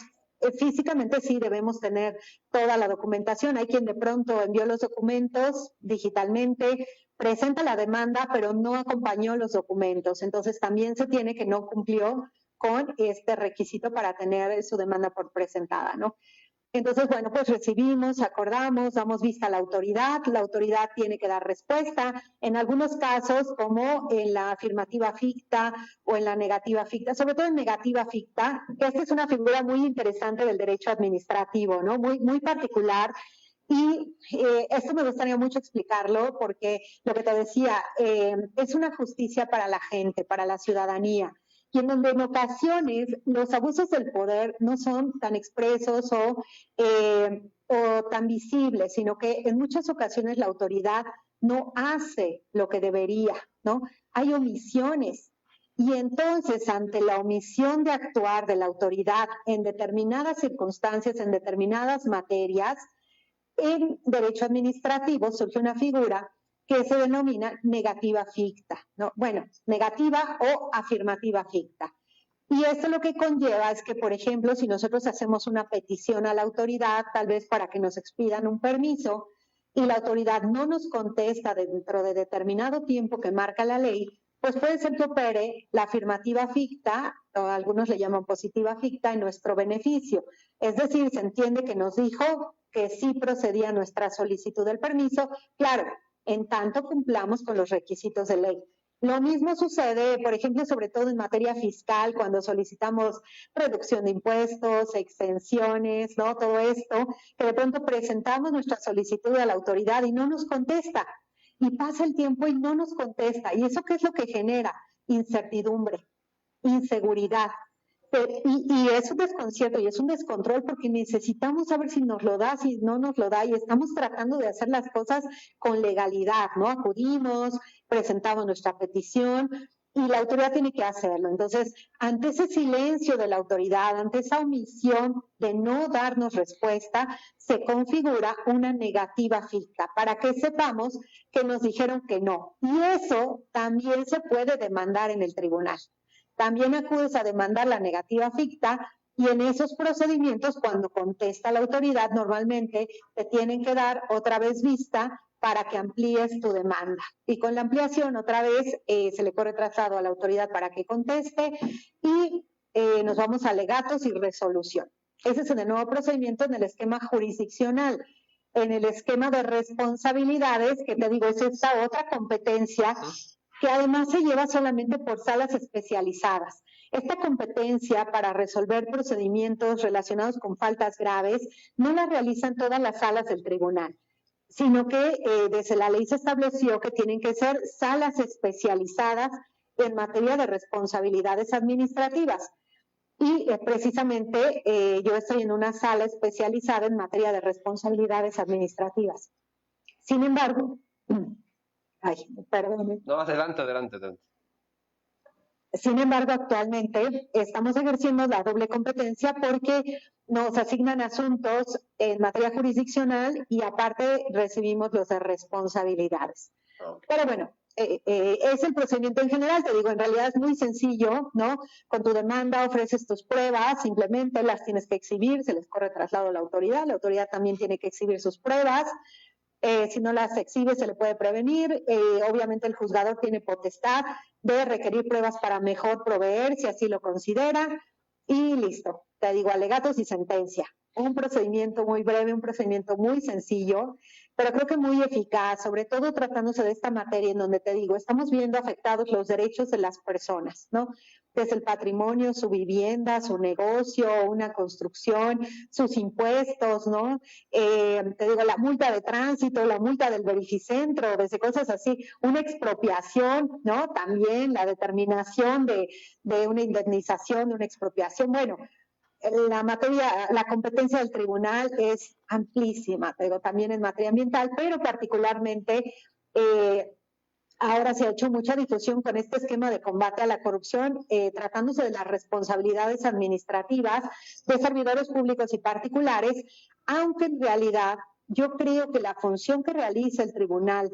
S1: físicamente sí debemos tener toda la documentación. Hay quien de pronto envió los documentos digitalmente, presenta la demanda, pero no acompañó los documentos. Entonces también se tiene que no cumplió con este requisito para tener su demanda por presentada, ¿no? Entonces, bueno, pues recibimos, acordamos, damos vista a la autoridad tiene que dar respuesta, en algunos casos, como en la afirmativa ficta o en la negativa ficta, sobre todo en negativa ficta, que esta es una figura muy interesante del derecho administrativo, ¿no? Muy particular. Y esto me gustaría mucho explicarlo porque lo que te decía, es una justicia para la gente, para la ciudadanía, y en donde en ocasiones los abusos del poder no son tan expresos o tan visibles, sino que en muchas ocasiones la autoridad no hace lo que debería, ¿no? Hay omisiones. Y entonces, ante la omisión de actuar de la autoridad en determinadas circunstancias, en determinadas materias, en derecho administrativo surge una figura que se denomina negativa ficta, ¿no? Bueno, negativa o afirmativa ficta. Y esto lo que conlleva es que, por ejemplo, si nosotros hacemos una petición a la autoridad, tal vez para que nos expidan un permiso, y la autoridad no nos contesta dentro de determinado tiempo que marca la ley, pues puede ser que opere la afirmativa ficta, o algunos le llaman positiva ficta, en nuestro beneficio. Es decir, se entiende que nos dijo que sí procedía nuestra solicitud del permiso, claro, en tanto cumplamos con los requisitos de ley. Lo mismo sucede, por ejemplo, sobre todo en materia fiscal, cuando solicitamos reducción de impuestos, exenciones, ¿no? Todo esto, que de pronto presentamos nuestra solicitud a la autoridad y no nos contesta. Y pasa el tiempo y no nos contesta. ¿Y eso qué es lo que genera? Incertidumbre, inseguridad. Y es un desconcierto y es un descontrol porque necesitamos saber si nos lo da, si no nos lo da, y estamos tratando de hacer las cosas con legalidad, ¿no? Acudimos, presentamos nuestra petición y la autoridad tiene que hacerlo. Entonces, ante ese silencio de la autoridad, ante esa omisión de no darnos respuesta, se configura una negativa ficta para que sepamos que nos dijeron que no. Y eso también se puede demandar en el tribunal. También acudes a demandar la negativa ficta y en esos procedimientos, cuando contesta la autoridad, normalmente te tienen que dar otra vez vista para que amplíes tu demanda. Y con la ampliación, otra vez, se le corre traslado a la autoridad para que conteste y nos vamos a alegatos y resolución. Ese es el nuevo procedimiento en el esquema jurisdiccional. En el esquema de responsabilidades, que te digo, es esta otra competencia que además se lleva solamente por salas especializadas. Esta competencia para resolver procedimientos relacionados con faltas graves no la realizan todas las salas del tribunal, sino que desde la ley se estableció que tienen que ser salas especializadas en materia de responsabilidades administrativas. Y precisamente yo estoy en una sala especializada en materia de responsabilidades administrativas. Sin embargo, perdón.
S2: No, adelante.
S1: Sin embargo, actualmente estamos ejerciendo la doble competencia porque nos asignan asuntos en materia jurisdiccional y aparte recibimos los de responsabilidades. Pero bueno, es el procedimiento en general, te digo, en realidad es muy sencillo, ¿no? Con tu demanda ofreces tus pruebas, simplemente las tienes que exhibir, se les corre traslado a la autoridad también tiene que exhibir sus pruebas. Si no las exhibe, se le puede prevenir. Obviamente el juzgador tiene potestad de requerir pruebas para mejor proveer, si así lo considera. Y listo, te digo, alegatos y sentencia. Un procedimiento muy breve, un procedimiento muy sencillo, pero creo que muy eficaz, sobre todo tratándose de esta materia en donde te digo, estamos viendo afectados los derechos de las personas, ¿no? Desde el patrimonio, su vivienda, su negocio, una construcción, sus impuestos, ¿no? Te digo, la multa de tránsito, la multa del verificentro, desde cosas así, una expropiación, ¿no? También la determinación de una indemnización, de una expropiación, bueno, la materia, la competencia del tribunal es amplísima, pero también en materia ambiental, pero particularmente ahora se ha hecho mucha difusión con este esquema de combate a la corrupción, tratándose de las responsabilidades administrativas de servidores públicos y particulares, aunque en realidad yo creo que la función que realiza el tribunal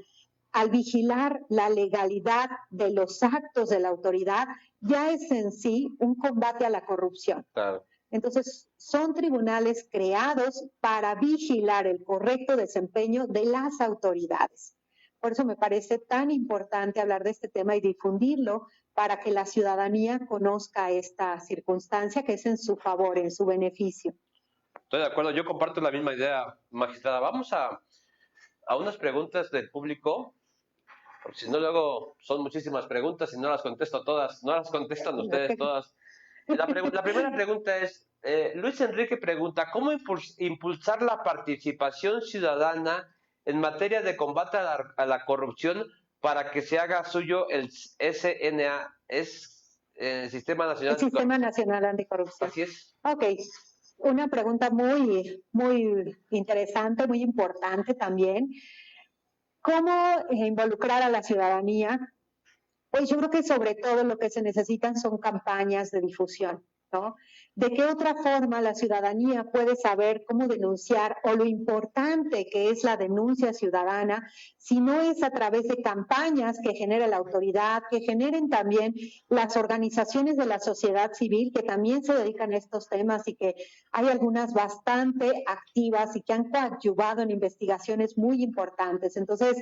S1: al vigilar la legalidad de los actos de la autoridad ya es en sí un combate a la corrupción.
S2: Claro.
S1: Entonces, son tribunales creados para vigilar el correcto desempeño de las autoridades. Por eso me parece tan importante hablar de este tema y difundirlo para que la ciudadanía conozca esta circunstancia que es en su favor, en su beneficio.
S2: Estoy de acuerdo, yo comparto la misma idea, magistrada. Vamos a unas preguntas del público, porque si no luego son muchísimas preguntas y no las contesto todas, no las contestan ustedes todas. La primera pregunta es, Luis Enrique pregunta, ¿cómo impulsar la participación ciudadana en materia de combate a la corrupción para que se haga suyo el SNA, Sistema Nacional
S1: el Sistema Nacional Anticorrupción?
S2: Así es.
S1: Ok, una pregunta muy interesante, muy importante también. ¿Cómo involucrar a la ciudadanía? Pues yo creo que sobre todo lo que se necesitan son campañas de difusión, ¿no? ¿De qué otra forma la ciudadanía puede saber cómo denunciar o lo importante que es la denuncia ciudadana si no es a través de campañas que genere la autoridad, que generen también las organizaciones de la sociedad civil que también se dedican a estos temas y que hay algunas bastante activas y que han coadyuvado en investigaciones muy importantes? Entonces,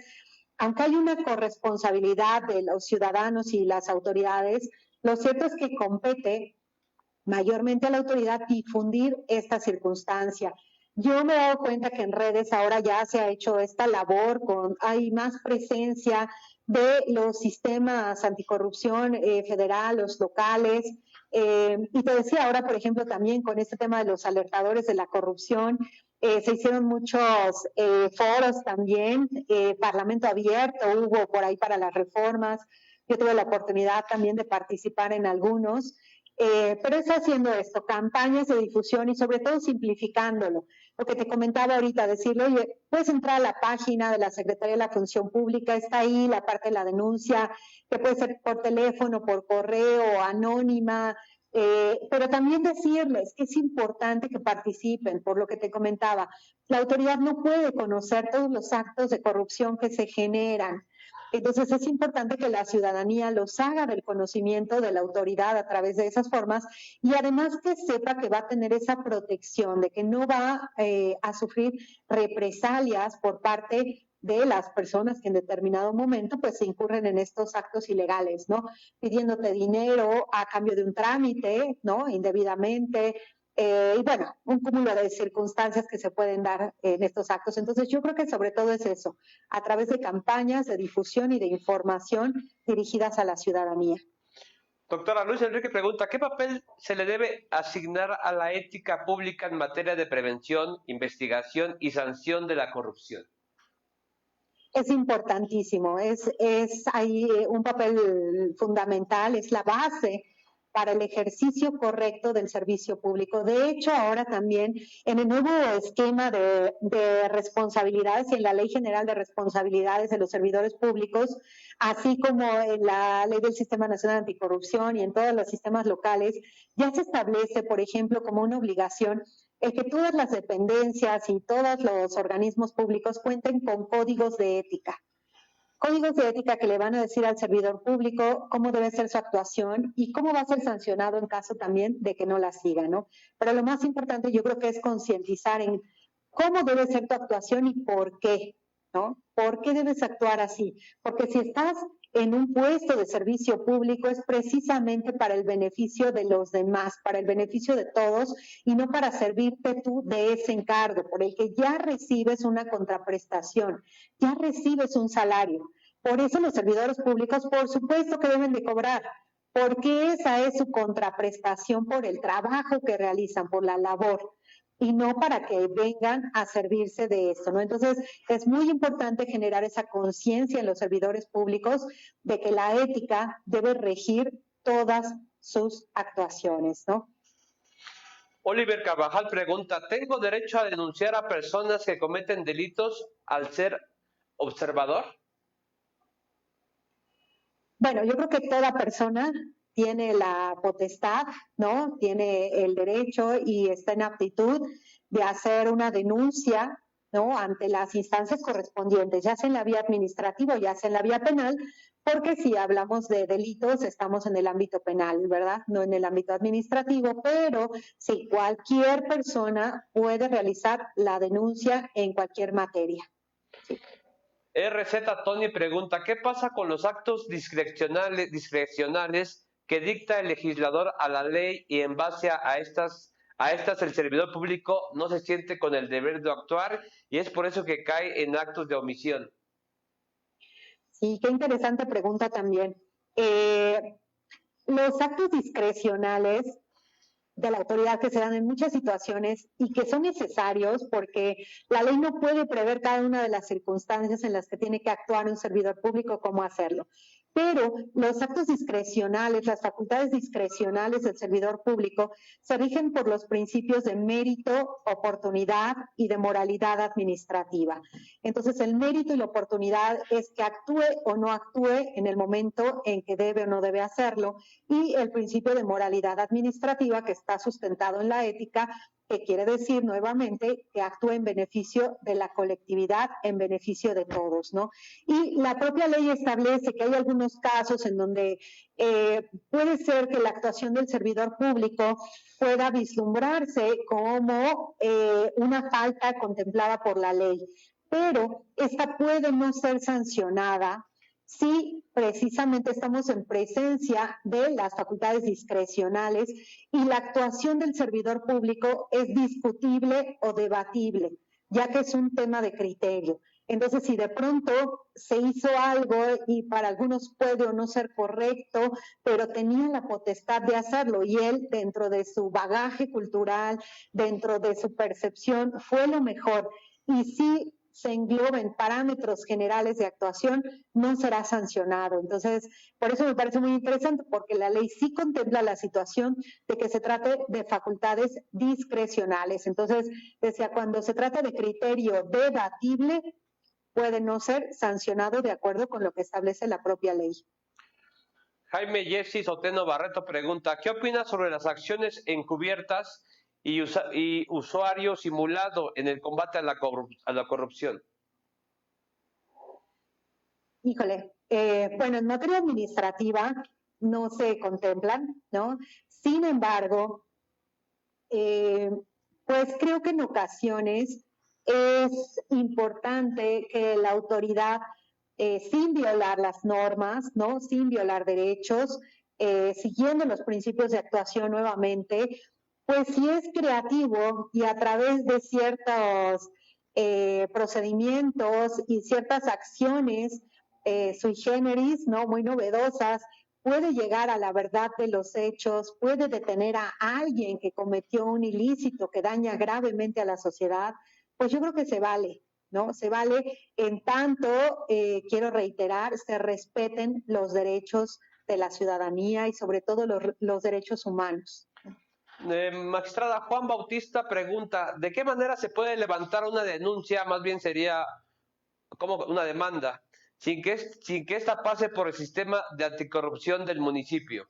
S1: aunque hay una corresponsabilidad de los ciudadanos y las autoridades, lo cierto es que compete mayormente a la autoridad difundir esta circunstancia. Yo me he dado cuenta que en redes ahora ya se ha hecho esta labor, hay más presencia de los sistemas anticorrupción federal, los locales, y te decía ahora, por ejemplo, también con este tema de los alertadores de la corrupción, se hicieron muchos foros también, Parlamento Abierto hubo por ahí para las reformas, yo tuve la oportunidad también de participar en algunos, pero es haciendo esto, campañas de difusión y sobre todo simplificándolo. Lo que te comentaba ahorita, decirle, oye, puedes entrar a la página de la Secretaría de la Función Pública, está ahí la parte de la denuncia, que puede ser por teléfono, por correo, anónima, pero también decirles que es importante que participen, por lo que te comentaba. La autoridad no puede conocer todos los actos de corrupción que se generan. Entonces es importante que la ciudadanía los haga del conocimiento de la autoridad a través de esas formas y además que sepa que va a tener esa protección, de que no va a sufrir represalias por parte de las personas que en determinado momento pues se incurren en estos actos ilegales, ¿no? Pidiéndote dinero a cambio de un trámite, ¿no? Indebidamente, y bueno, un cúmulo de circunstancias que se pueden dar en estos actos. Entonces yo creo que sobre todo es eso, a través de campañas de difusión y de información dirigidas a la ciudadanía.
S2: Doctora Luis Enrique pregunta, ¿qué papel se le debe asignar a la ética pública en materia de prevención, investigación y sanción de la corrupción?
S1: Es importantísimo, es ahí un papel fundamental, es la base para el ejercicio correcto del servicio público. De hecho, ahora también en el nuevo esquema de responsabilidades y en la Ley General de Responsabilidades de los Servidores Públicos, así como en la Ley del Sistema Nacional Anticorrupción y en todos los sistemas locales, ya se establece, por ejemplo, como una obligación el que todas las dependencias y todos los organismos públicos cuenten con códigos de ética. Códigos de ética que le van a decir al servidor público cómo debe ser su actuación y cómo va a ser sancionado en caso también de que no la siga, ¿no? Pero lo más importante yo creo que es concientizar en cómo debe ser tu actuación y por qué, ¿no? ¿Por qué debes actuar así? Porque si estás en un puesto de servicio público es precisamente para el beneficio de los demás, para el beneficio de todos y no para servirte tú de ese encargo por el que ya recibes una contraprestación, ya recibes un salario. Por eso los servidores públicos, por supuesto que deben de cobrar, porque esa es su contraprestación por el trabajo que realizan, por la labor y no para que vengan a servirse de esto, ¿no? Entonces, es muy importante generar esa conciencia en los servidores públicos de que la ética debe regir todas sus actuaciones, ¿no?
S2: Oliver Carvajal pregunta, ¿tengo derecho a denunciar a personas que cometen delitos al ser observador?
S1: Bueno, yo creo que toda persona tiene la potestad, ¿no? Tiene el derecho y está en aptitud de hacer una denuncia, ¿no? Ante las instancias correspondientes, ya sea en la vía administrativa o ya sea en la vía penal, porque si hablamos de delitos estamos en el ámbito penal, ¿verdad? No en el ámbito administrativo, pero sí, cualquier persona puede realizar la denuncia en cualquier materia. Sí.
S2: RZ Tony pregunta, ¿qué pasa con los actos discrecionales que dicta el legislador a la ley y en base a estas el servidor público no se siente con el deber de actuar y es por eso que cae en actos de omisión?
S1: Sí, qué interesante pregunta también. Los actos discrecionales de la autoridad que se dan en muchas situaciones y que son necesarios porque la ley no puede prever cada una de las circunstancias en las que tiene que actuar un servidor público, cómo hacerlo. Pero los actos discrecionales, las facultades discrecionales del servidor público se rigen por los principios de mérito, oportunidad y de moralidad administrativa. Entonces, el mérito y la oportunidad es que actúe o no actúe en el momento en que debe o no debe hacerlo, y el principio de moralidad administrativa que está sustentado en la ética, que quiere decir nuevamente que actúe en beneficio de la colectividad, en beneficio de todos, ¿no? Y la propia ley establece que hay algunos casos en donde puede ser que la actuación del servidor público pueda vislumbrarse como una falta contemplada por la ley, pero esta puede no ser sancionada si precisamente estamos en presencia de las facultades discrecionales y la actuación del servidor público es discutible o debatible, ya que es un tema de criterio. Entonces, si de pronto se hizo algo y para algunos puede o no ser correcto, pero tenía la potestad de hacerlo y él, dentro de su bagaje cultural, dentro de su percepción, fue lo mejor. Y si se engloben parámetros generales de actuación, no será sancionado. Entonces, por eso me parece muy interesante, porque la ley sí contempla la situación de que se trate de facultades discrecionales. Entonces, decía, cuando se trata de criterio debatible, puede no ser sancionado de acuerdo con lo que establece la propia ley.
S2: Jaime Jesse Soteno Barreto pregunta, ¿qué opinas sobre las acciones encubiertas y usuario simulado en el combate a la corrupción?
S1: Híjole, bueno, en materia administrativa no se contemplan, ¿no? Sin embargo, pues creo que en ocasiones es importante que la autoridad, sin violar las normas, ¿no? Sin violar derechos, siguiendo los principios de actuación nuevamente, pues si es creativo y a través de ciertos procedimientos y ciertas acciones sui generis, ¿no? Muy novedosas, puede llegar a la verdad de los hechos, puede detener a alguien que cometió un ilícito que daña gravemente a la sociedad, pues yo creo que se vale, ¿no? Se vale en tanto, quiero reiterar, se respeten los derechos de la ciudadanía y sobre todo los derechos humanos.
S2: Magistrada, Juan Bautista pregunta, ¿de qué manera se puede levantar una denuncia? Más bien sería como una demanda, sin que esta pase por el sistema de anticorrupción del municipio.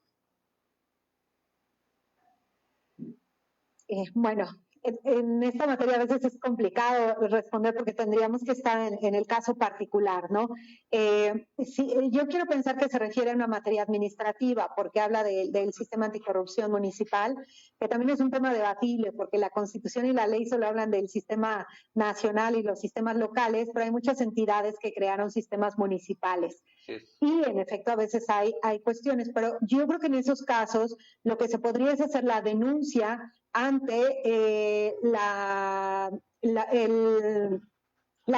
S1: Bueno, en esta materia a veces es complicado responder porque tendríamos que estar en el caso particular, ¿no? Sí, yo quiero pensar que se refiere a una materia administrativa porque habla del sistema anticorrupción municipal, que también es un tema debatible porque la Constitución y la ley solo hablan del sistema nacional y los sistemas locales, pero hay muchas entidades que crearon sistemas municipales. Sí. Y en efecto a veces hay cuestiones, pero yo creo que en esos casos lo que se podría es hacer la denuncia ante la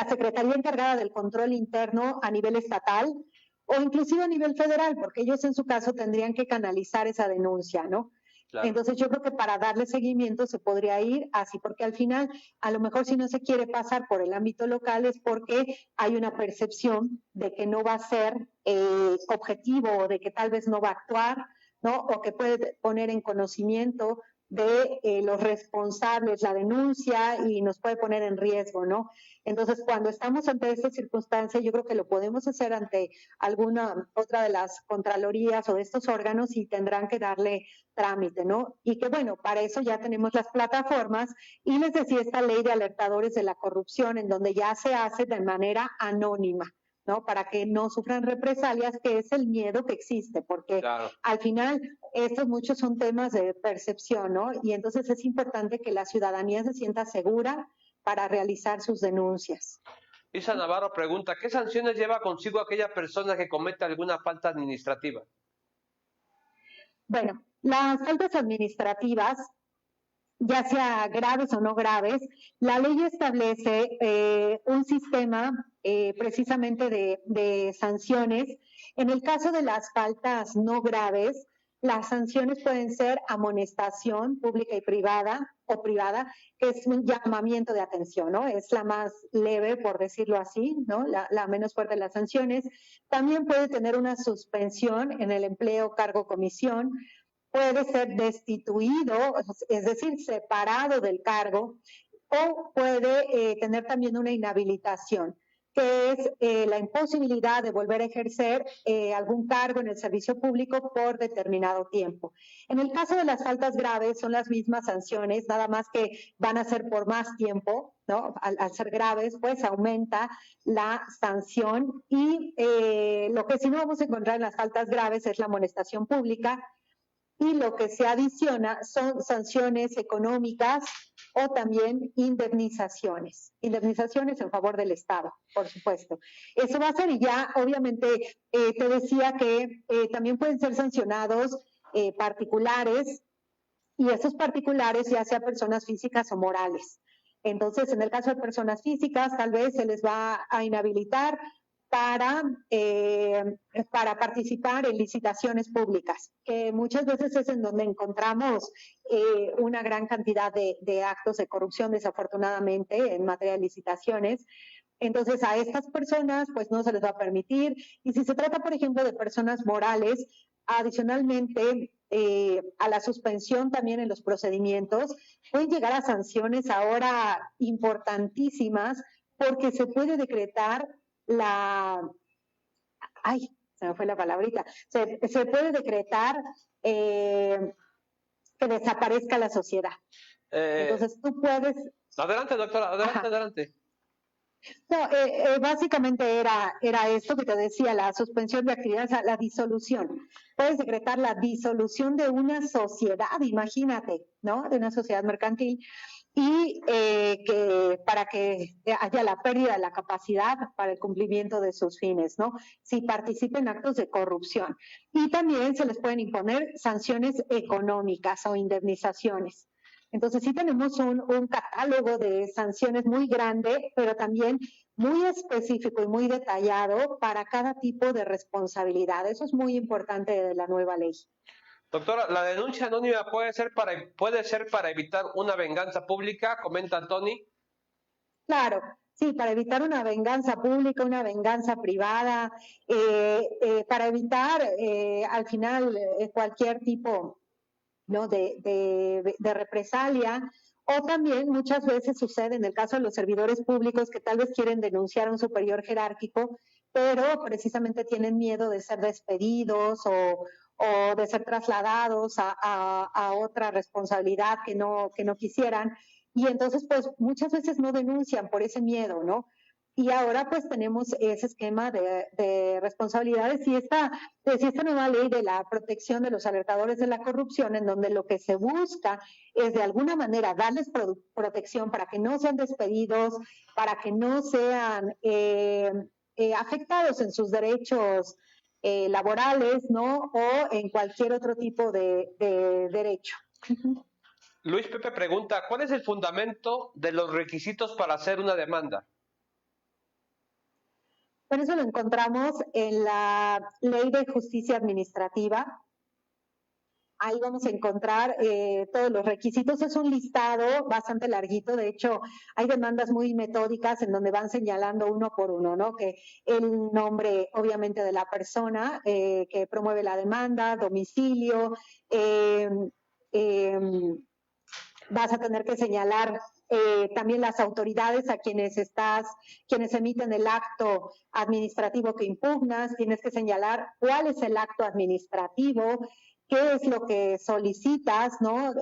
S1: Secretaría encargada del control interno a nivel estatal o inclusive a nivel federal, porque ellos en su caso tendrían que canalizar esa denuncia, ¿no? Claro. Entonces yo creo que para darle seguimiento se podría ir así, porque al final a lo mejor si no se quiere pasar por el ámbito local es porque hay una percepción de que no va a ser objetivo o de que tal vez no va a actuar, ¿no? O que puede poner en conocimiento de los responsables la denuncia y nos puede poner en riesgo, ¿no? Entonces, cuando estamos ante esta circunstancia, yo creo que lo podemos hacer ante alguna otra de las contralorías o de estos órganos y tendrán que darle trámite, ¿no? Y que, bueno, para eso ya tenemos las plataformas y les decía esta ley de alertadores de la corrupción en donde ya se hace de manera anónima, ¿no? Para que no sufran represalias, que es el miedo que existe, porque claro, al final estos muchos son temas de percepción, ¿no? Y entonces es importante que la ciudadanía se sienta segura para realizar sus denuncias.
S2: Isa Navarro pregunta, ¿qué sanciones lleva consigo aquella persona que comete alguna falta administrativa?
S1: Bueno, las faltas administrativas, ya sea graves o no graves, la ley establece un sistema precisamente de sanciones. En el caso de las faltas no graves, las sanciones pueden ser amonestación pública y privada, que es un llamamiento de atención, ¿no? Es la más leve, por decirlo así, ¿no? La menos fuerte de las sanciones. También puede tener una suspensión en el empleo, cargo, comisión. Puede ser destituido, es decir, separado del cargo, o puede tener también una inhabilitación, que es la imposibilidad de volver a ejercer algún cargo en el servicio público por determinado tiempo. En el caso de las faltas graves son las mismas sanciones, nada más que van a ser por más tiempo, ¿no? Al ser graves, pues aumenta la sanción y lo que sí no vamos a encontrar en las faltas graves es la amonestación pública, y lo que se adiciona son sanciones económicas o también indemnizaciones en favor del Estado, por supuesto. Eso va a ser, y ya obviamente te decía que también pueden ser sancionados particulares, y esos particulares ya sea personas físicas o morales. Entonces, en el caso de personas físicas, tal vez se les va a inhabilitar para participar en licitaciones públicas, que muchas veces es en donde encontramos una gran cantidad de actos de corrupción, desafortunadamente, en materia de licitaciones. Entonces, a estas personas, pues no se les va a permitir. Y si se trata, por ejemplo, de personas morales, adicionalmente, a la suspensión también en los procedimientos, pueden llegar a sanciones ahora importantísimas, porque se puede decretar se me fue la palabrita, se puede decretar que desaparezca la sociedad. Entonces tú puedes...
S2: Adelante, doctora, adelante.
S1: No, básicamente era esto que te decía, la suspensión de actividades, la disolución. Puedes decretar la disolución de una sociedad, imagínate, ¿no? De una sociedad mercantil. y que para que haya la pérdida de la capacidad para el cumplimiento de sus fines, ¿no? Si participan en actos de corrupción. Y también se les pueden imponer sanciones económicas o indemnizaciones. Entonces sí tenemos un catálogo de sanciones muy grande, pero también muy específico y muy detallado para cada tipo de responsabilidad. Eso es muy importante de la nueva ley.
S2: Doctora, la denuncia anónima puede ser para evitar una venganza pública, comenta Tony.
S1: Claro, sí, para evitar una venganza pública, una venganza privada, para evitar al final cualquier tipo, ¿no? de represalia. O también muchas veces sucede en el caso de los servidores públicos que tal vez quieren denunciar a un superior jerárquico, pero precisamente tienen miedo de ser despedidos o de ser trasladados a otra responsabilidad que no quisieran. Y entonces, pues muchas veces no denuncian por ese miedo, ¿no? Y ahora pues tenemos ese esquema de responsabilidades y esta nueva ley de la protección de los alertadores de la corrupción, en donde lo que se busca es de alguna manera darles protección para que no sean despedidos, para que no sean afectados en sus derechos laborales, ¿no? O en cualquier otro tipo de derecho.
S2: Luis Pepe pregunta, ¿cuál es el fundamento de los requisitos para hacer una demanda?
S1: Por eso lo encontramos en la Ley de Justicia Administrativa. Ahí vamos a encontrar todos los requisitos. Es un listado bastante larguito. De hecho, hay demandas muy metódicas en donde van señalando uno por uno, ¿no? Que el nombre, obviamente, de la persona que promueve la demanda, domicilio, vas a tener que señalar también las autoridades a quienes emiten el acto administrativo que impugnas, tienes que señalar cuál es el acto administrativo, qué es lo que solicitas, ¿no?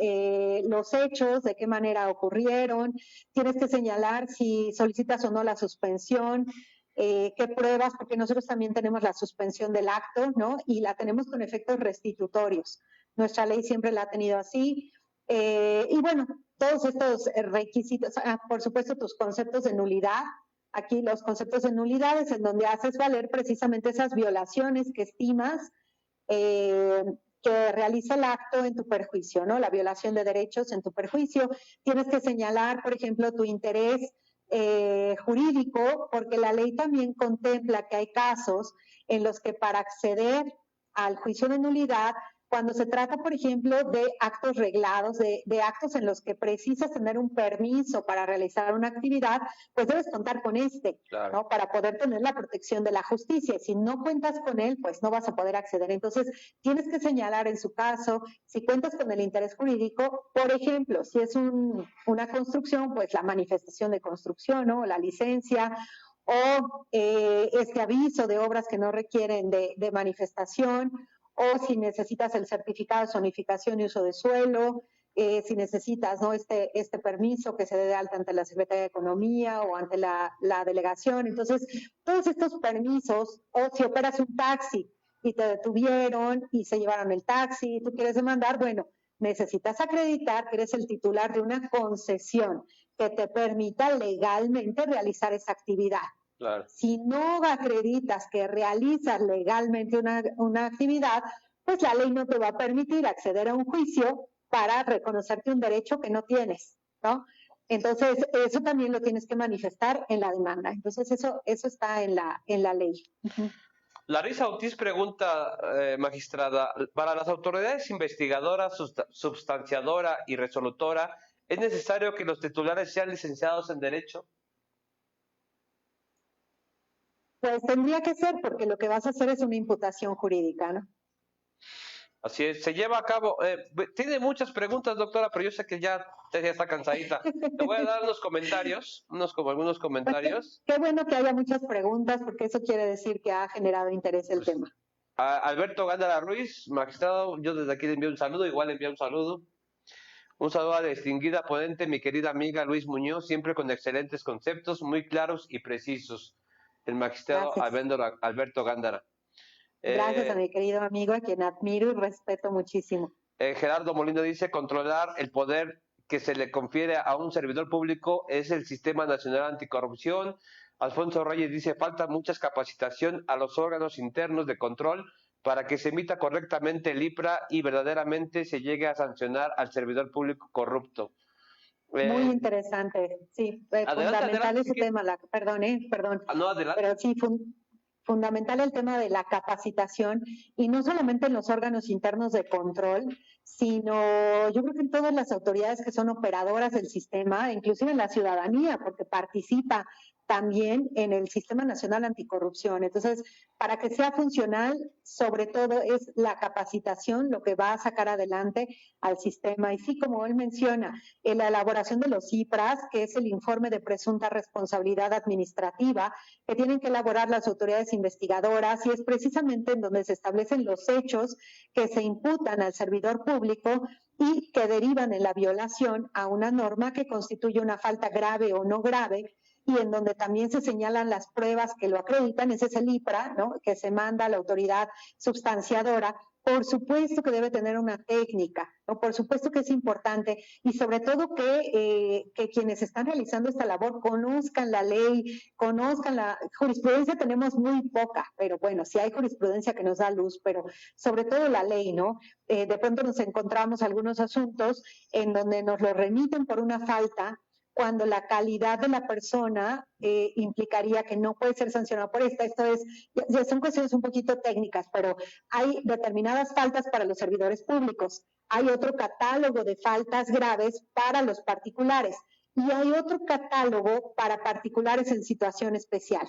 S1: Los hechos, de qué manera ocurrieron, tienes que señalar si solicitas o no la suspensión, qué pruebas, porque nosotros también tenemos la suspensión del acto, ¿no? Y la tenemos con efectos restitutorios. Nuestra ley siempre la ha tenido así. Y bueno, todos estos requisitos, por supuesto tus conceptos de nulidad, aquí los conceptos de nulidades en donde haces valer precisamente esas violaciones que estimas que realiza el acto en tu perjuicio, ¿no? La violación de derechos en tu perjuicio. Tienes que señalar, por ejemplo, tu interés jurídico, porque la ley también contempla que hay casos en los que para acceder al juicio de nulidad, cuando se trata, por ejemplo, de actos reglados, de actos en los que precisas tener un permiso para realizar una actividad, pues debes contar con
S2: claro,
S1: ¿no? Para poder tener la protección de la justicia. Si no cuentas con él, pues no vas a poder acceder. Entonces, tienes que señalar en su caso, si cuentas con el interés jurídico, por ejemplo, si es una construcción, pues la manifestación de construcción, ¿no? La licencia, o este aviso de obras que no requieren de manifestación, o si necesitas el certificado de zonificación y uso de suelo, si necesitas, ¿no? este permiso que se dé de alta ante la Secretaría de Economía o ante la delegación. Entonces, todos estos permisos, o si operas un taxi y te detuvieron y se llevaron el taxi y tú quieres demandar, bueno, necesitas acreditar que eres el titular de una concesión que te permita legalmente realizar esa actividad.
S2: claro.
S1: Si no acreditas que realizas legalmente una actividad, pues la ley no te va a permitir acceder a un juicio para reconocerte un derecho que no tienes, ¿no? Entonces, eso también lo tienes que manifestar en la demanda. Entonces, eso está en la ley. Uh-huh.
S2: Larisa Ortiz pregunta, magistrada, para las autoridades investigadoras, substanciadora y resolutora, ¿es necesario que los titulares sean licenciados en Derecho?
S1: Pues tendría que ser, porque lo que vas a hacer es una imputación jurídica, ¿no?
S2: Así es, se lleva a cabo. Tiene muchas preguntas, doctora, pero yo sé que ya está cansadita. Te voy a dar unos comentarios, algunos comentarios.
S1: Qué bueno que haya muchas preguntas, porque eso quiere decir que ha generado interés el tema.
S2: Alberto Gándara Ruiz, magistrado, yo desde aquí le envío un saludo, igual le envío un saludo. Un saludo a la distinguida ponente, mi querida amiga Luis Muñoz, siempre con excelentes conceptos, muy claros y precisos. El magistrado Alberto Gándara.
S1: Gracias a mi querido amigo, a quien admiro y respeto muchísimo.
S2: Gerardo Molino dice, controlar el poder que se le confiere a un servidor público es el Sistema Nacional Anticorrupción. Alfonso Reyes dice, falta mucha capacitación a los órganos internos de control para que se emita correctamente el IPRA y verdaderamente se llegue a sancionar al servidor público corrupto.
S1: Muy interesante, sí, fundamental ese tema, perdón.
S2: No, adelante.
S1: Pero sí, fundamental el tema de la capacitación, y no solamente en los órganos internos de control, sino yo creo que en todas las autoridades que son operadoras del sistema, inclusive en la ciudadanía, porque participa también en el Sistema Nacional Anticorrupción. Entonces, para que sea funcional, sobre todo es la capacitación lo que va a sacar adelante al sistema. Y sí, como él menciona, en la elaboración de los IPRAS, que es el informe de presunta responsabilidad administrativa, que tienen que elaborar las autoridades investigadoras, y es precisamente en donde se establecen los hechos que se imputan al servidor público y que derivan en la violación a una norma que constituye una falta grave o no grave, y en donde también se señalan las pruebas que lo acreditan. Ese es el IPRA, ¿no?, que se manda a la autoridad substanciadora. Por supuesto que debe tener una técnica, ¿no? Por supuesto que es importante, y sobre todo que quienes están realizando esta labor conozcan la ley, conozcan la jurisprudencia. Tenemos muy poca, pero bueno, sí hay jurisprudencia que nos da luz, pero sobre todo la ley, ¿no? De pronto nos encontramos algunos asuntos en donde nos lo remiten por una falta, cuando la calidad de la persona implicaría que no puede ser sancionado por esta. Esto es, ya son cuestiones un poquito técnicas, pero hay determinadas faltas para los servidores públicos, hay otro catálogo de faltas graves para los particulares, y hay otro catálogo para particulares en situación especial.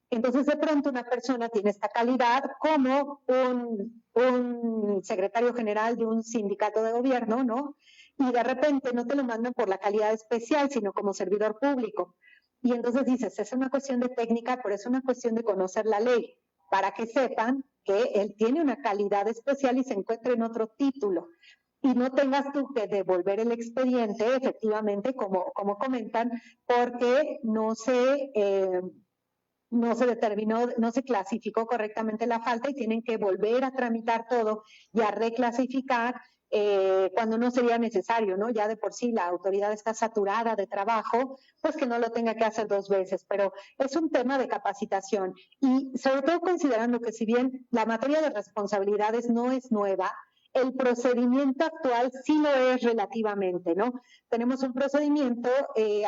S1: Entonces, de pronto, una persona tiene esta calidad como un secretario general de un sindicato de gobierno, ¿no? Y de repente no te lo mandan por la calidad especial, sino como servidor público. Y entonces dices, es una cuestión de técnica, pero es una cuestión de conocer la ley, para que sepan que él tiene una calidad especial y se encuentra en otro título. Y no tengas tú que devolver el expediente, efectivamente, como comentan, porque no se determinó, no se clasificó correctamente la falta, y tienen que volver a tramitar todo y a reclasificar cuando no sería necesario, ¿no? Ya de por sí la autoridad está saturada de trabajo, pues que no lo tenga que hacer 2 veces, pero es un tema de capacitación, y sobre todo considerando que si bien la materia de responsabilidades no es nueva, el procedimiento actual sí lo es relativamente, ¿no? Tenemos un procedimiento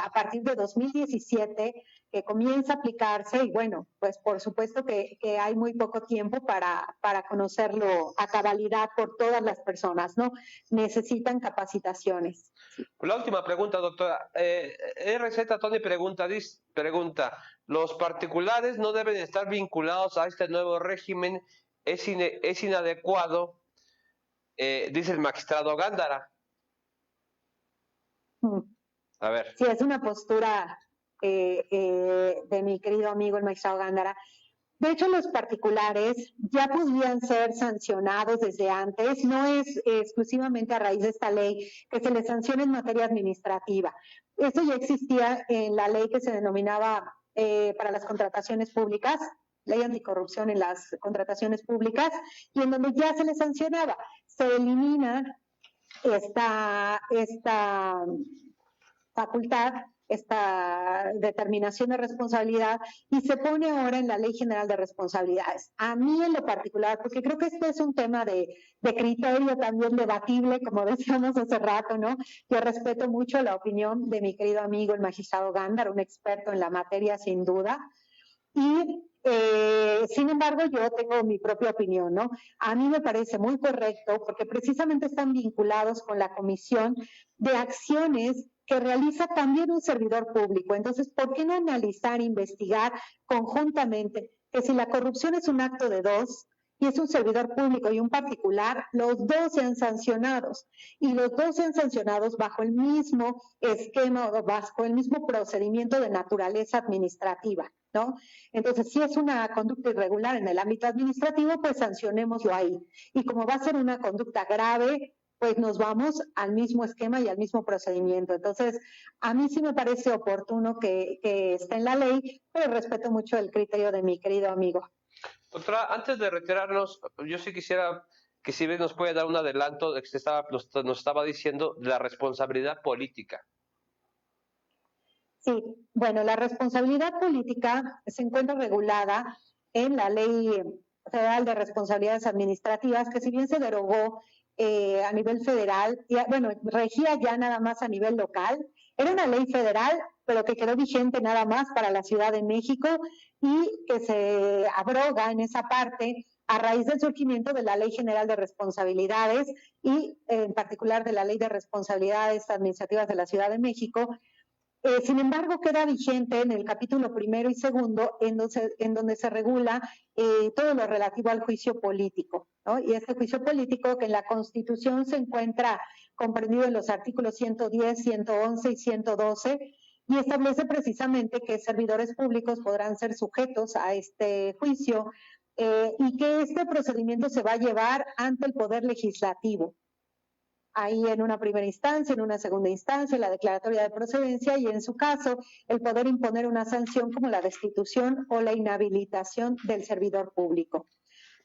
S1: a partir de 2017 que comienza a aplicarse, y bueno, pues por supuesto que hay muy poco tiempo para conocerlo a cabalidad por todas las personas, ¿no? Necesitan capacitaciones.
S2: La última pregunta, doctora. RZ Tony pregunta, ¿los particulares no deben estar vinculados a este nuevo régimen? ¿Es inadecuado? Dice el magistrado Gándara. A ver.
S1: Sí, es una postura de mi querido amigo el magistrado Gándara. De hecho, los particulares ya podían ser sancionados desde antes, no es exclusivamente a raíz de esta ley que se les sanciona en materia administrativa. Eso ya existía en la ley que se denominaba para las contrataciones públicas, ley anticorrupción en las contrataciones públicas, y en donde ya se les sancionaba. Se elimina esta facultad, esta determinación de responsabilidad, y se pone ahora en la Ley General de Responsabilidades. A mí en lo particular, porque creo que este es un tema de criterio también debatible, como decíamos hace rato, ¿no? Yo respeto mucho la opinión de mi querido amigo el magistrado Gándara, un experto en la materia sin duda, y sin embargo yo tengo mi propia opinión, ¿no? A mí me parece muy correcto, porque precisamente están vinculados con la comisión de acciones que realiza también un servidor público. Entonces, ¿por qué no analizar, investigar conjuntamente que si la corrupción es un acto de dos y es un servidor público y un particular, los dos sean sancionados, y los dos sean sancionados bajo el mismo esquema o bajo el mismo procedimiento de naturaleza administrativa, ¿no? Entonces, si es una conducta irregular en el ámbito administrativo, pues sancionémoslo ahí. Y como va a ser una conducta grave, pues nos vamos al mismo esquema y al mismo procedimiento. Entonces, a mí sí me parece oportuno que esté en la ley, pero respeto mucho el criterio de mi querido amigo.
S2: Doctora, antes de retirarnos, yo sí quisiera que si bien nos puede dar un adelanto de que nos estaba diciendo de la responsabilidad política.
S1: Sí, bueno, la responsabilidad política se encuentra regulada en la Ley Federal de Responsabilidades Administrativas, que si bien se derogó a nivel federal, bueno, regía ya nada más a nivel local, era una ley federal, pero que quedó vigente nada más para la Ciudad de México y que se abroga en esa parte a raíz del surgimiento de la Ley General de Responsabilidades y en particular de la Ley de Responsabilidades Administrativas de la Ciudad de México. Sin embargo, queda vigente en el capítulo primero y segundo, en donde se regula todo lo relativo al juicio político, ¿no? Y este juicio político que en la Constitución se encuentra comprendido en los artículos 110, 111 y 112, y establece precisamente que servidores públicos podrán ser sujetos a este juicio y que este procedimiento se va a llevar ante el Poder Legislativo. Ahí en una primera instancia, en una segunda instancia, la declaratoria de procedencia y en su caso el poder imponer una sanción como la destitución o la inhabilitación del servidor público.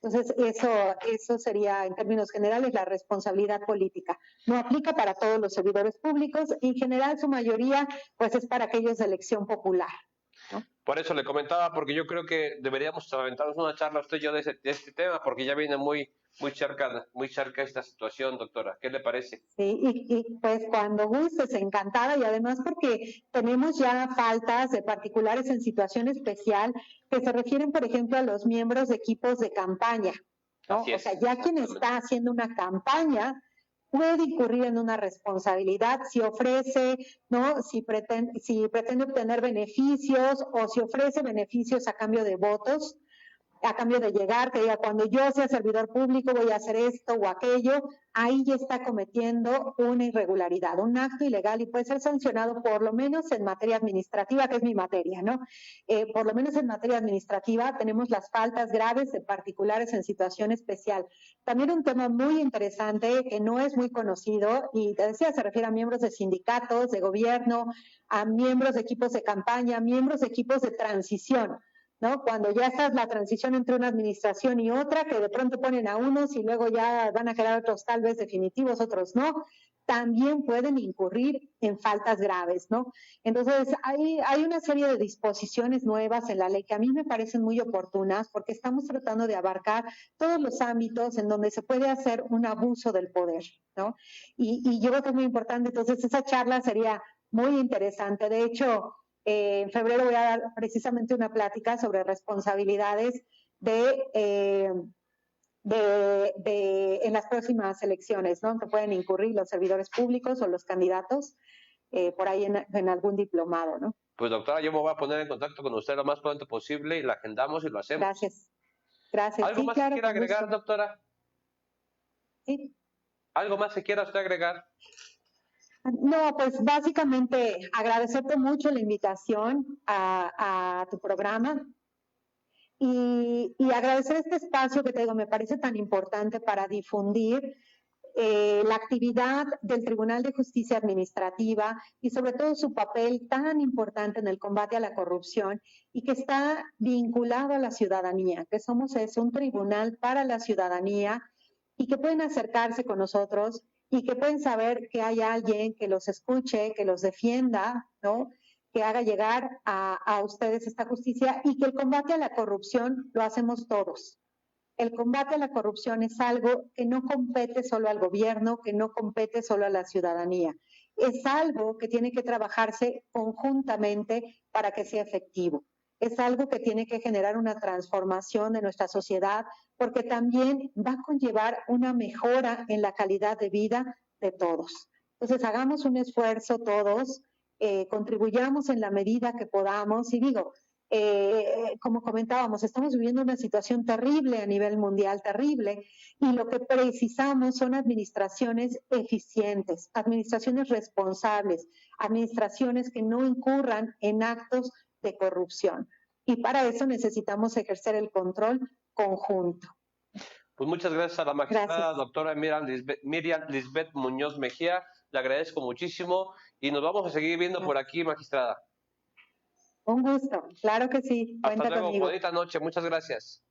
S1: Entonces, eso sería en términos generales la responsabilidad política. No aplica para todos los servidores públicos, en general su mayoría pues es para aquellos de elección popular, ¿no?
S2: Por eso le comentaba, porque yo creo que deberíamos aventarnos una charla usted y yo de este tema, porque ya viene muy cerca esta situación, doctora. ¿Qué le parece?
S1: Sí, y pues cuando gustes, encantada, y además porque tenemos ya faltas de particulares en situación especial que se refieren, por ejemplo, a los miembros de equipos de campaña, ¿no?
S2: Así es,
S1: o sea, ya quien está haciendo una campaña puede incurrir en una responsabilidad si ofrece, ¿no? Si pretende obtener beneficios o si ofrece beneficios a cambio de votos, a cambio de llegar, que diga, cuando yo sea servidor público voy a hacer esto o aquello, ahí ya está cometiendo una irregularidad, un acto ilegal y puede ser sancionado por lo menos en materia administrativa, que es mi materia, ¿no? Por lo menos en materia administrativa tenemos las faltas graves de particulares en situación especial. También un tema muy interesante que no es muy conocido y te decía, se refiere a miembros de sindicatos, de gobierno, a miembros de equipos de campaña, miembros de equipos de transición, ¿no? Cuando ya está la transición entre una administración y otra, que de pronto ponen a unos y luego ya van a quedar otros tal vez definitivos, otros no, también pueden incurrir en faltas graves, ¿no? Entonces, hay una serie de disposiciones nuevas en la ley que a mí me parecen muy oportunas porque estamos tratando de abarcar todos los ámbitos en donde se puede hacer un abuso del poder, ¿no? Y yo creo que es muy importante, entonces esa charla sería muy interesante. De hecho, en febrero voy a dar precisamente una plática sobre responsabilidades en las próximas elecciones, ¿no? Que pueden incurrir los servidores públicos o los candidatos por ahí en algún diplomado, ¿no?
S2: Pues doctora, yo me voy a poner en contacto con usted lo más pronto posible y la agendamos y lo hacemos.
S1: Gracias. Gracias.
S2: ¿Algo
S1: sí,
S2: más
S1: claro,
S2: que quiera agregar,
S1: gusto.
S2: doctora?
S1: Sí.
S2: ¿Algo más que quiera usted agregar?
S1: No, pues básicamente agradecerte mucho la invitación a tu programa y agradecer este espacio que te digo, me parece tan importante para difundir la actividad del Tribunal de Justicia Administrativa y sobre todo su papel tan importante en el combate a la corrupción y que está vinculado a la ciudadanía, que somos un tribunal para la ciudadanía y que pueden acercarse con nosotros y que pueden saber que hay alguien que los escuche, que los defienda, ¿no? Que haga llegar a ustedes esta justicia y que el combate a la corrupción lo hacemos todos. El combate a la corrupción es algo que no compete solo al gobierno, que no compete solo a la ciudadanía. Es algo que tiene que trabajarse conjuntamente para que sea efectivo. Es algo que tiene que generar una transformación de nuestra sociedad porque también va a conllevar una mejora en la calidad de vida de todos. Entonces, hagamos un esfuerzo todos, contribuyamos en la medida que podamos y digo, como comentábamos, estamos viviendo una situación terrible a nivel mundial, terrible, y lo que precisamos son administraciones eficientes, administraciones responsables, administraciones que no incurran en actos de corrupción. Y para eso necesitamos ejercer el control conjunto.
S2: Pues muchas gracias a la magistrada doctora Miriam Lisbeth Muñoz Mejía. Le agradezco muchísimo y nos vamos a seguir viendo por aquí, magistrada.
S1: Un gusto, claro que sí.
S2: Hasta luego, bonita noche, muchas gracias.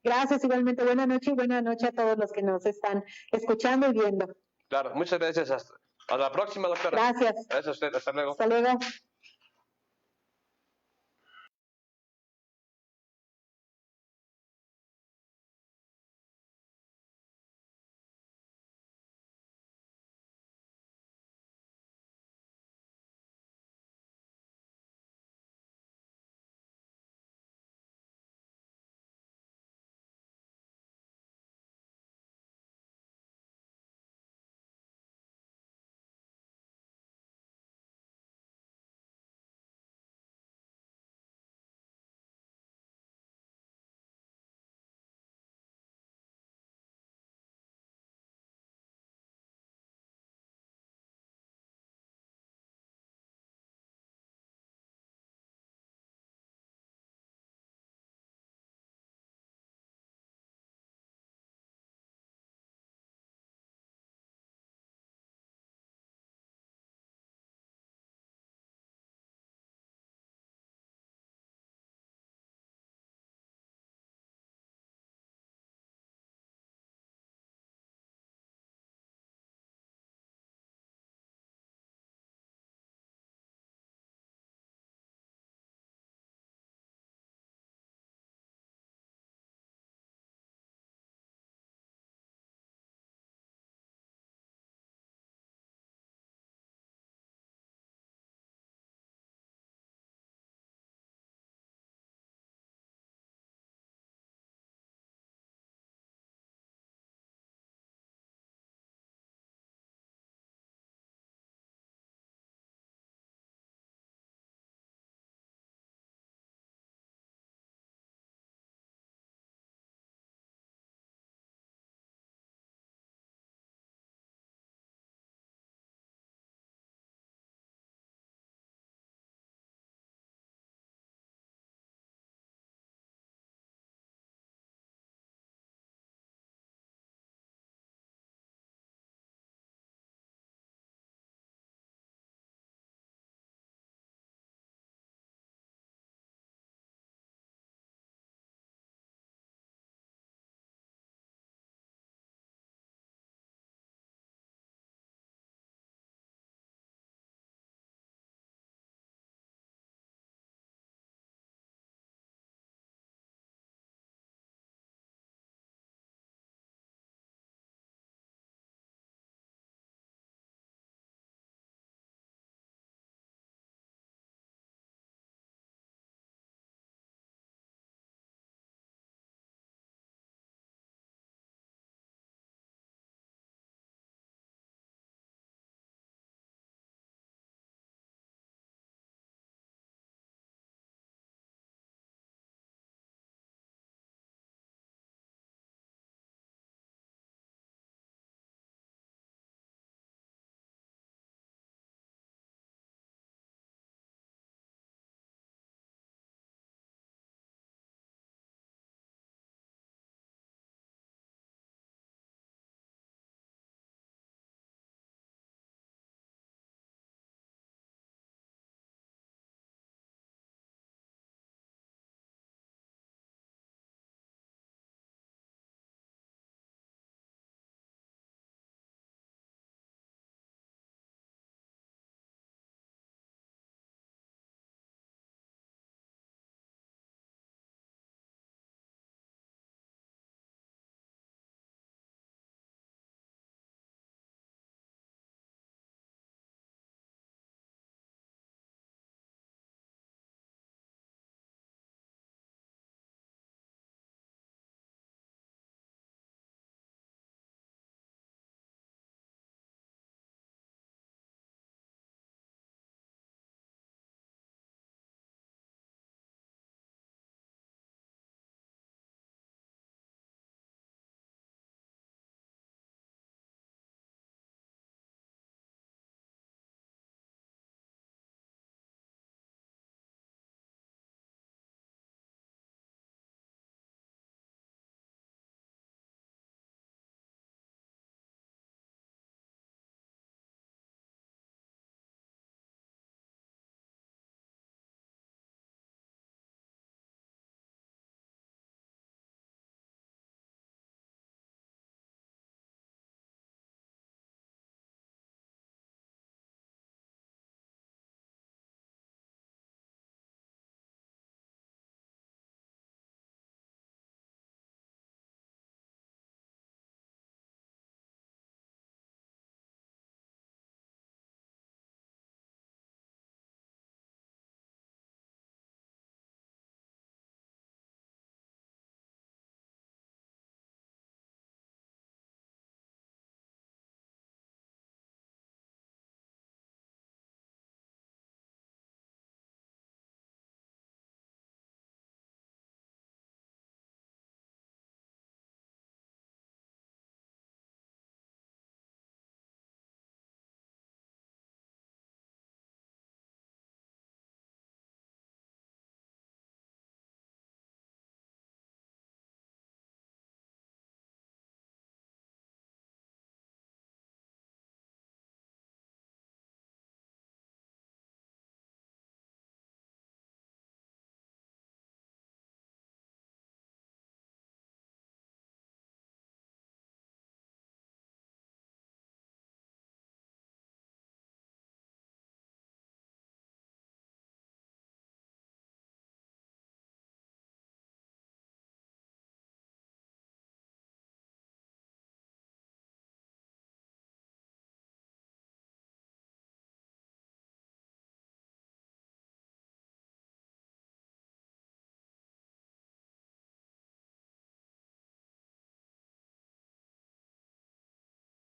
S1: Gracias, igualmente. Buenas noches y buenas noches a todos los que nos están escuchando y viendo.
S2: Claro, muchas gracias. Hasta la próxima, doctora.
S1: Gracias.
S2: Gracias a usted. Hasta luego.
S1: Hasta luego.